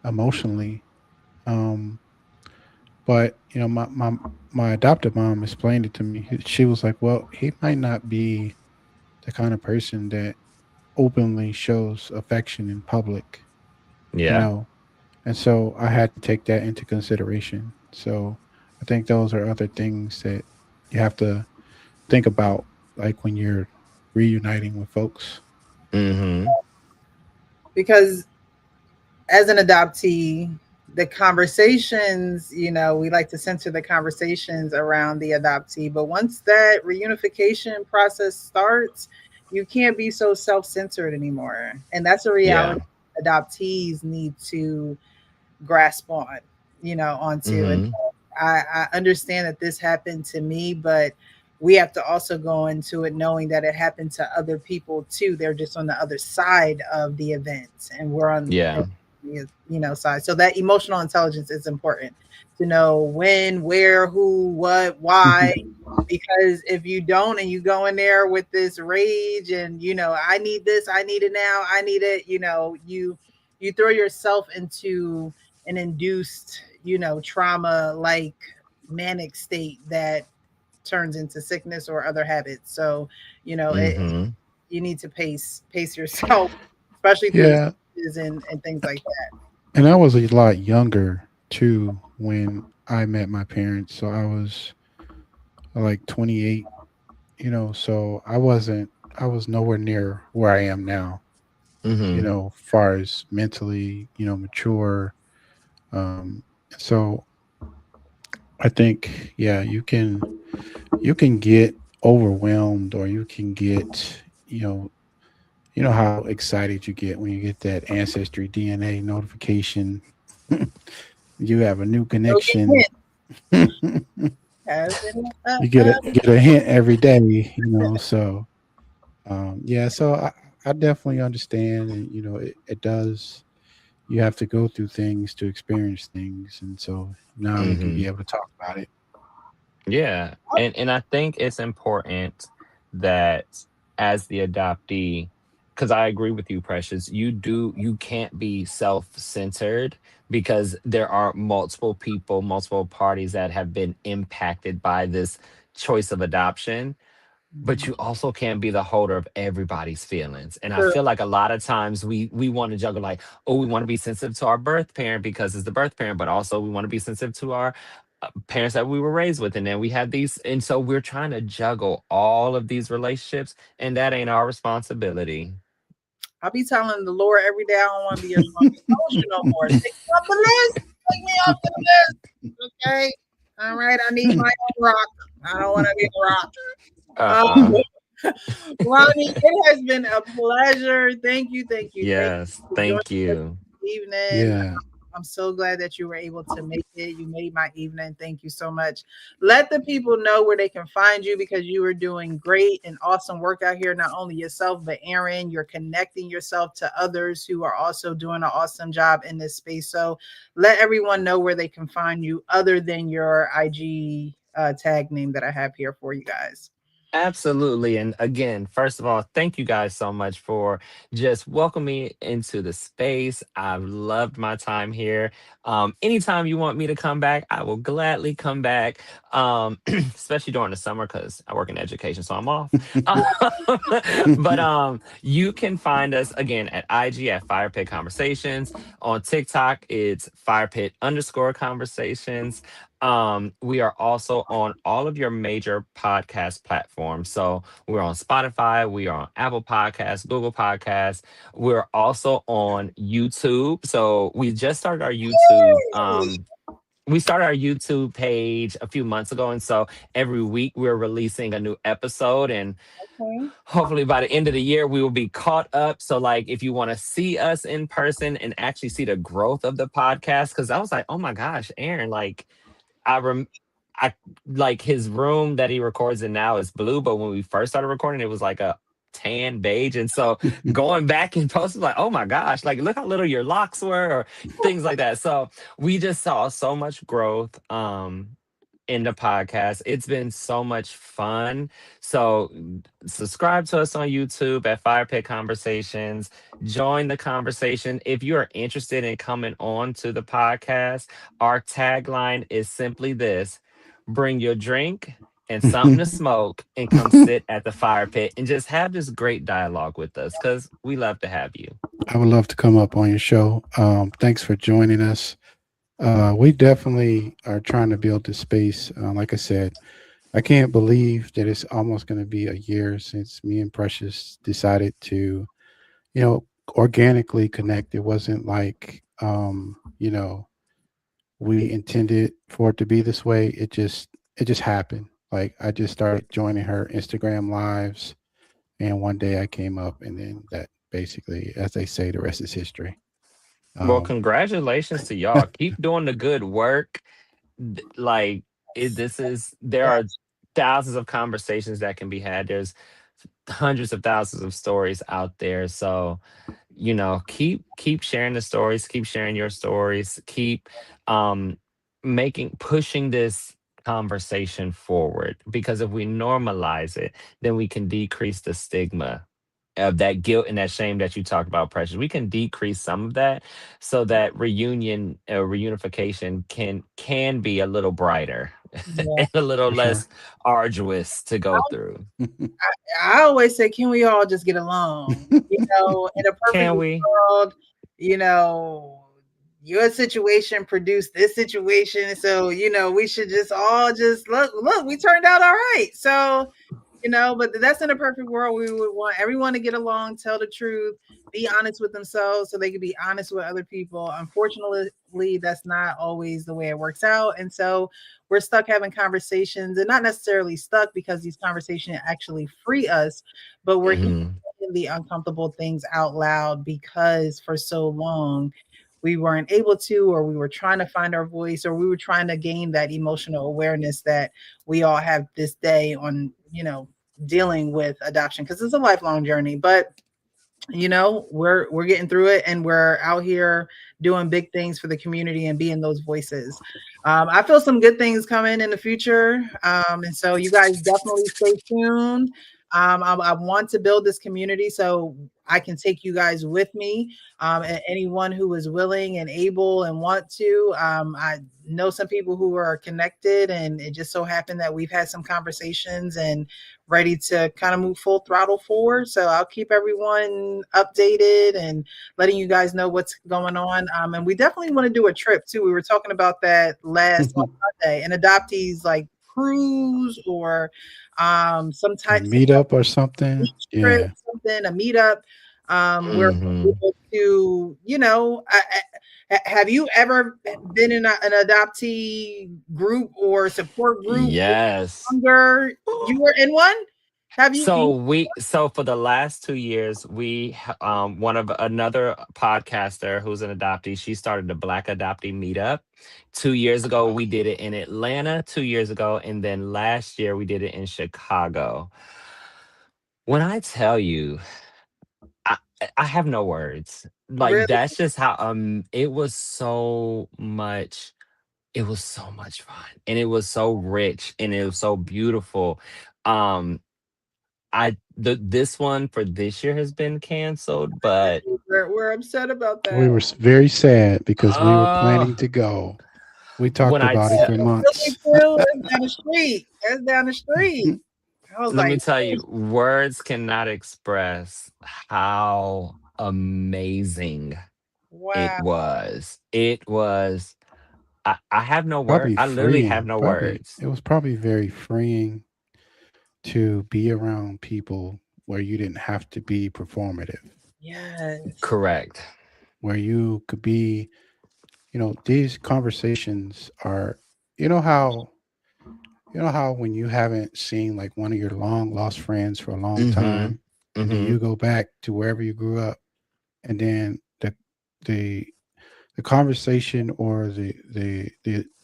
emotionally. Um, but my adopted mom explained it to me. She was like, well, he might not be the kind of person that openly shows affection in public, you Yeah. know. And so I had to take that into consideration. So I think those are other things that you have to think about, like when you're reuniting with folks. Mm-hmm. because as an adoptee, the conversations, we like to center the conversations around the adoptee. But once that reunification process starts, you can't be so self centered anymore. And that's a Yeah. reality adoptees need to grasp on, onto. And Mhm. I understand that this happened to me, but we have to also go into it knowing that it happened to other people too. They're just on the other side of the event, and we're on Yeah. the side. So that emotional intelligence is important to know when, where, who, what, why. Because if you don't, and you go in there with this rage and I need this, I need it now, I need it, you throw yourself into an induced, trauma like manic state that turns into sickness or other habits. So, Mhm. you need to pace yourself, especially through the Yeah, stages and things like that. and I was a lot younger too when I met my parents. So I was like 28, so I was nowhere near where I am now, Mhm. far as mentally, mature. Um, so I think, yeah, you can get overwhelmed, or you can get, how excited you get when you get that ancestry DNA notification. You have a new So get connection. hint, have been, You get a hint every day, so yeah, so I definitely understand, and it does. You have to go through things to experience things, and so now you can be Mhm. able to talk about it. Yeah. And I think it's important that as the adoptee, because I agree with you, Precious, you can't be self-centered because there are multiple people, multiple parties that have been impacted by this choice of adoption, but Mhm. you also can't be the holder of everybody's feelings. And I True. feel like a lot of times we want to juggle, like, oh, we want to be sensitive to our birth parent because it's the birth parent, but also we want to be sensitive to our parents that we were raised with, and then we have these, and so we're trying to juggle all of these relationships, and that ain't our responsibility. I be telling the Lord every day I don't want to be your emotion no more. Take me off the list. Take me off the list. Okay. All right. I need my own rock. I don't want to be a rock. Uh-uh. Ronnie, it has been a pleasure. Thank you Yes, for joining thank us you. this evening. Yeah, I'm so glad that you were able to make it. You made my evening. Thank you so much. Let the people know where they can find you, because you are doing great and awesome work out here. Not only yourself, but Aaron, you're connecting yourself to others who are also doing an awesome job in this space. So let everyone know where they can find you other than your IG tag name that I have here for you guys. Absolutely. And again, first of all, thank you guys so much for just welcoming me into the space. I've loved my time here. Anytime you want me to come back, I will gladly come back, especially during the summer because I work in education, so I'm off. But you can find us again at IG at Fire Pit Conversations. On TikTok, it's Fire Pit underscore conversations. We are also on all of your major podcast platforms. So we're on Spotify, we are on Apple Podcasts, Google Podcasts. We're also on YouTube. So we just started our YouTube. We started our YouTube page a few months ago, and so every week we're releasing a new episode, and Okay. hopefully by the end of the year we will be caught up. So like if you want to see us in person and actually see the growth of the podcast, because I was like, oh my gosh, Aaron, like I rem I like his room that he records in now is blue, but when we first started recording, it was like a tan beige. And so going back and posting, like, oh my gosh, like look how little your locks were, or things like that. So we just saw so much growth in the podcast. It's been so much fun. So subscribe to us on YouTube at Fire Pit Conversations. Join the conversation. If you are interested in coming on to the podcast, our tagline is simply this: bring your drink and something to smoke and come sit at the fire pit and just have this great dialogue with us because we love to have you. I would love to come up on your show. Thanks for joining us. We definitely are trying to build this space. Like I said, I can't believe that it's almost going to be a year since me and Precious decided to, organically connect. It wasn't like you know, we intended for it to be this way. It just happened. Like I just started joining her Instagram lives, and one day I came up, and then that basically, as they say, the rest is history. Well, Um, congratulations to y'all. Keep doing the good work. Like this is there Yeah. are thousands of conversations that can be had. There's hundreds of thousands of stories out there. So, keep sharing the stories, keep sharing your stories, keep um pushing this conversation forward, because if we normalize it, then we can decrease the stigma of that guilt and that shame that you talked about, Precious. We can decrease some of that so that reunification can be a little brighter Yeah. and a little for sure. less arduous to go through. I always say, can we all just get along? In a perfect Can we? world, you know, your situation produced this situation. So, we should just all just look, we turned out all right. So, but that's in a perfect world. We would want everyone to get along, tell the truth, be honest with themselves so they can be honest with other people. Unfortunately, that's not always the way it works out. And so we're stuck having conversations, and not necessarily stuck because these conversations actually free us, but we're even Hmm. saying the uncomfortable things out loud because for so long we weren't able to, or we were trying to find our voice, or we were trying to gain that emotional awareness that we all have this day on, dealing with adoption, because it's a lifelong journey. But we're getting through it, and we're out here doing big things for the community and being those voices. I feel some good things coming in the future, and so you guys definitely stay tuned. I want to build this community so I can take you guys with me, and anyone who is willing and able and want to. I know some people who are connected, and it just so happened that we've had some conversations and ready to kind of move full throttle forward. So I'll keep everyone updated and letting you guys know what's going on. And we definitely want to do a trip too. We were talking about that last on Sunday, an adoptees like cruise, or some A type meetup or of something. beach trip, Yeah. something, a meetup, where we're Hmm. able to, have you ever been in an adoptee group or support group Yes. longer? You were in one? Have you? Do you So for the last 2 years, one of another podcaster who's an adoptee, she started the Black Adoptee Meetup. 2 years ago, we did it in Atlanta, 2 years ago, and then last year we did it in Chicago. When I tell you, I, I have no words. Like, really? that's just how it was so much fun, and it was so rich, and it was so beautiful. Um this one for this year has been canceled, but We're upset about We that. were very sad because we were planning uh to go. We when talked I about it t- for Really months. too. It's down the street. It's down the street. I was let like, me tell you, words cannot express how amazing it wow. was. It was I have no word. Probably I literally have freeing. no Probably words. it was probably very freeing to be around people where you didn't have to be performative, Yes. Correct. where you could be, these conversations are, you know how when you haven't seen like one of your long lost friends for a long Mhm. time, and then Mhm. you go back to wherever you grew up, and then the the conversation or the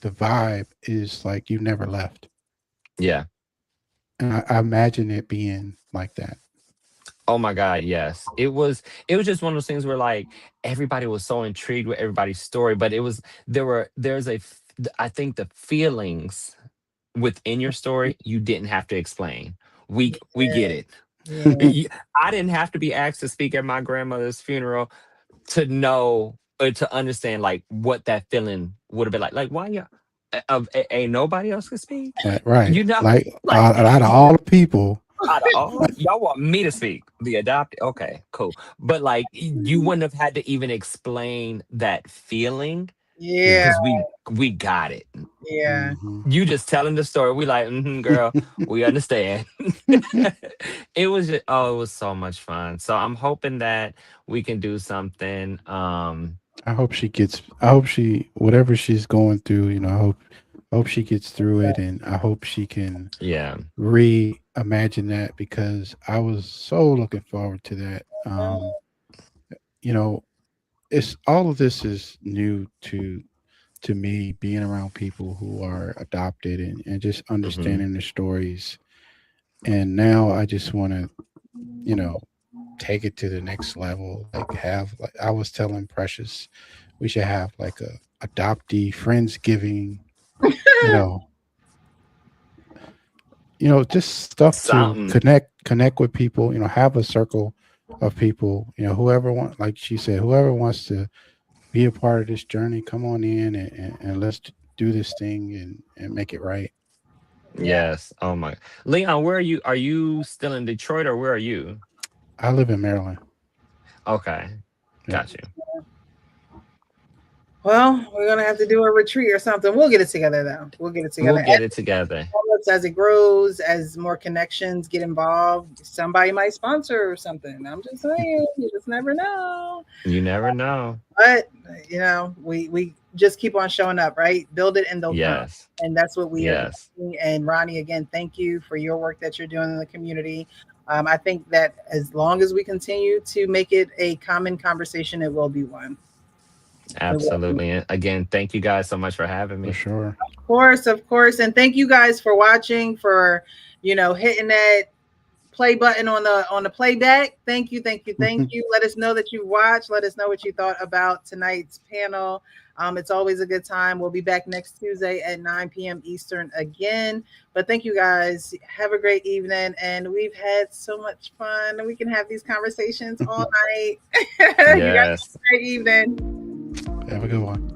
vibe is like you never left. Yeah. And I imagine it being like that. Oh my God, yes. It was just one of those things where, like, everybody was so intrigued with everybody's story, but I think the feelings within your story you didn't have to explain. We get it. Yeah. Y- I didn't have to be asked to speak at my grandmother's funeral to know or to understand like what that feeling would have been like. Like, why you ain't nobody else can speak? Right. You know, Like like, out of all the people, out of all y'all want me to speak the adopted, okay, cool, but like you wouldn't have had to even explain that feeling Yeah. yeah. because we got it. Yeah. Hmm. You just telling the story, we like, girl, we understand. It was so much fun, so I'm hoping that we can do something I hope she gets. I hope she whatever she's going through. I hope she gets through it, and I hope she can Yeah. reimagine that because I was so looking forward to that. You know, it's all of this is new to me being around people who are adopted and just Hmm. understanding their stories. And now I just want to, you know, take it to the next level. Like have like I was telling Precious, we should have like a adoptee friendsgiving, you know, just stuff to Something. connect with people, have a circle of people, whoever want like she said, whoever wants to be a part of this journey, come on in and let's do this thing and make it right. Yeah. Yes. Oh my. Leon, where are you? Are you still in Detroit or where are you? I live in Maryland. Okay. Yeah. Got you. Well, we're gonna have to do a retreat or something. We'll get it together though. We'll get it We'll together. get it together. As it grows, as more connections get involved, somebody might sponsor or something. I'm just saying, you just never know. You never know. But we just keep on showing up, right? Build it and they'll come. Yes. And that's what we are Yes. doing. And Ronnie, again, thank you for your work that you're doing in the community. I think that as long as we continue to make it a common conversation, it will be one. It will be. Absolutely. And again, thank you guys so much for having For me. sure. Of course. And thank you guys for watching, for hitting that play button on the playback. Thank you, thank you, thank you. Let us know that you watched. Let us know what you thought about tonight's panel. It's always a good time. We'll be back next Tuesday at 9 p.m. Eastern again. But thank you guys. Have a great evening. And we've had so much fun. We can have these conversations all night. You guys have Yes. a great evening. Have a good one.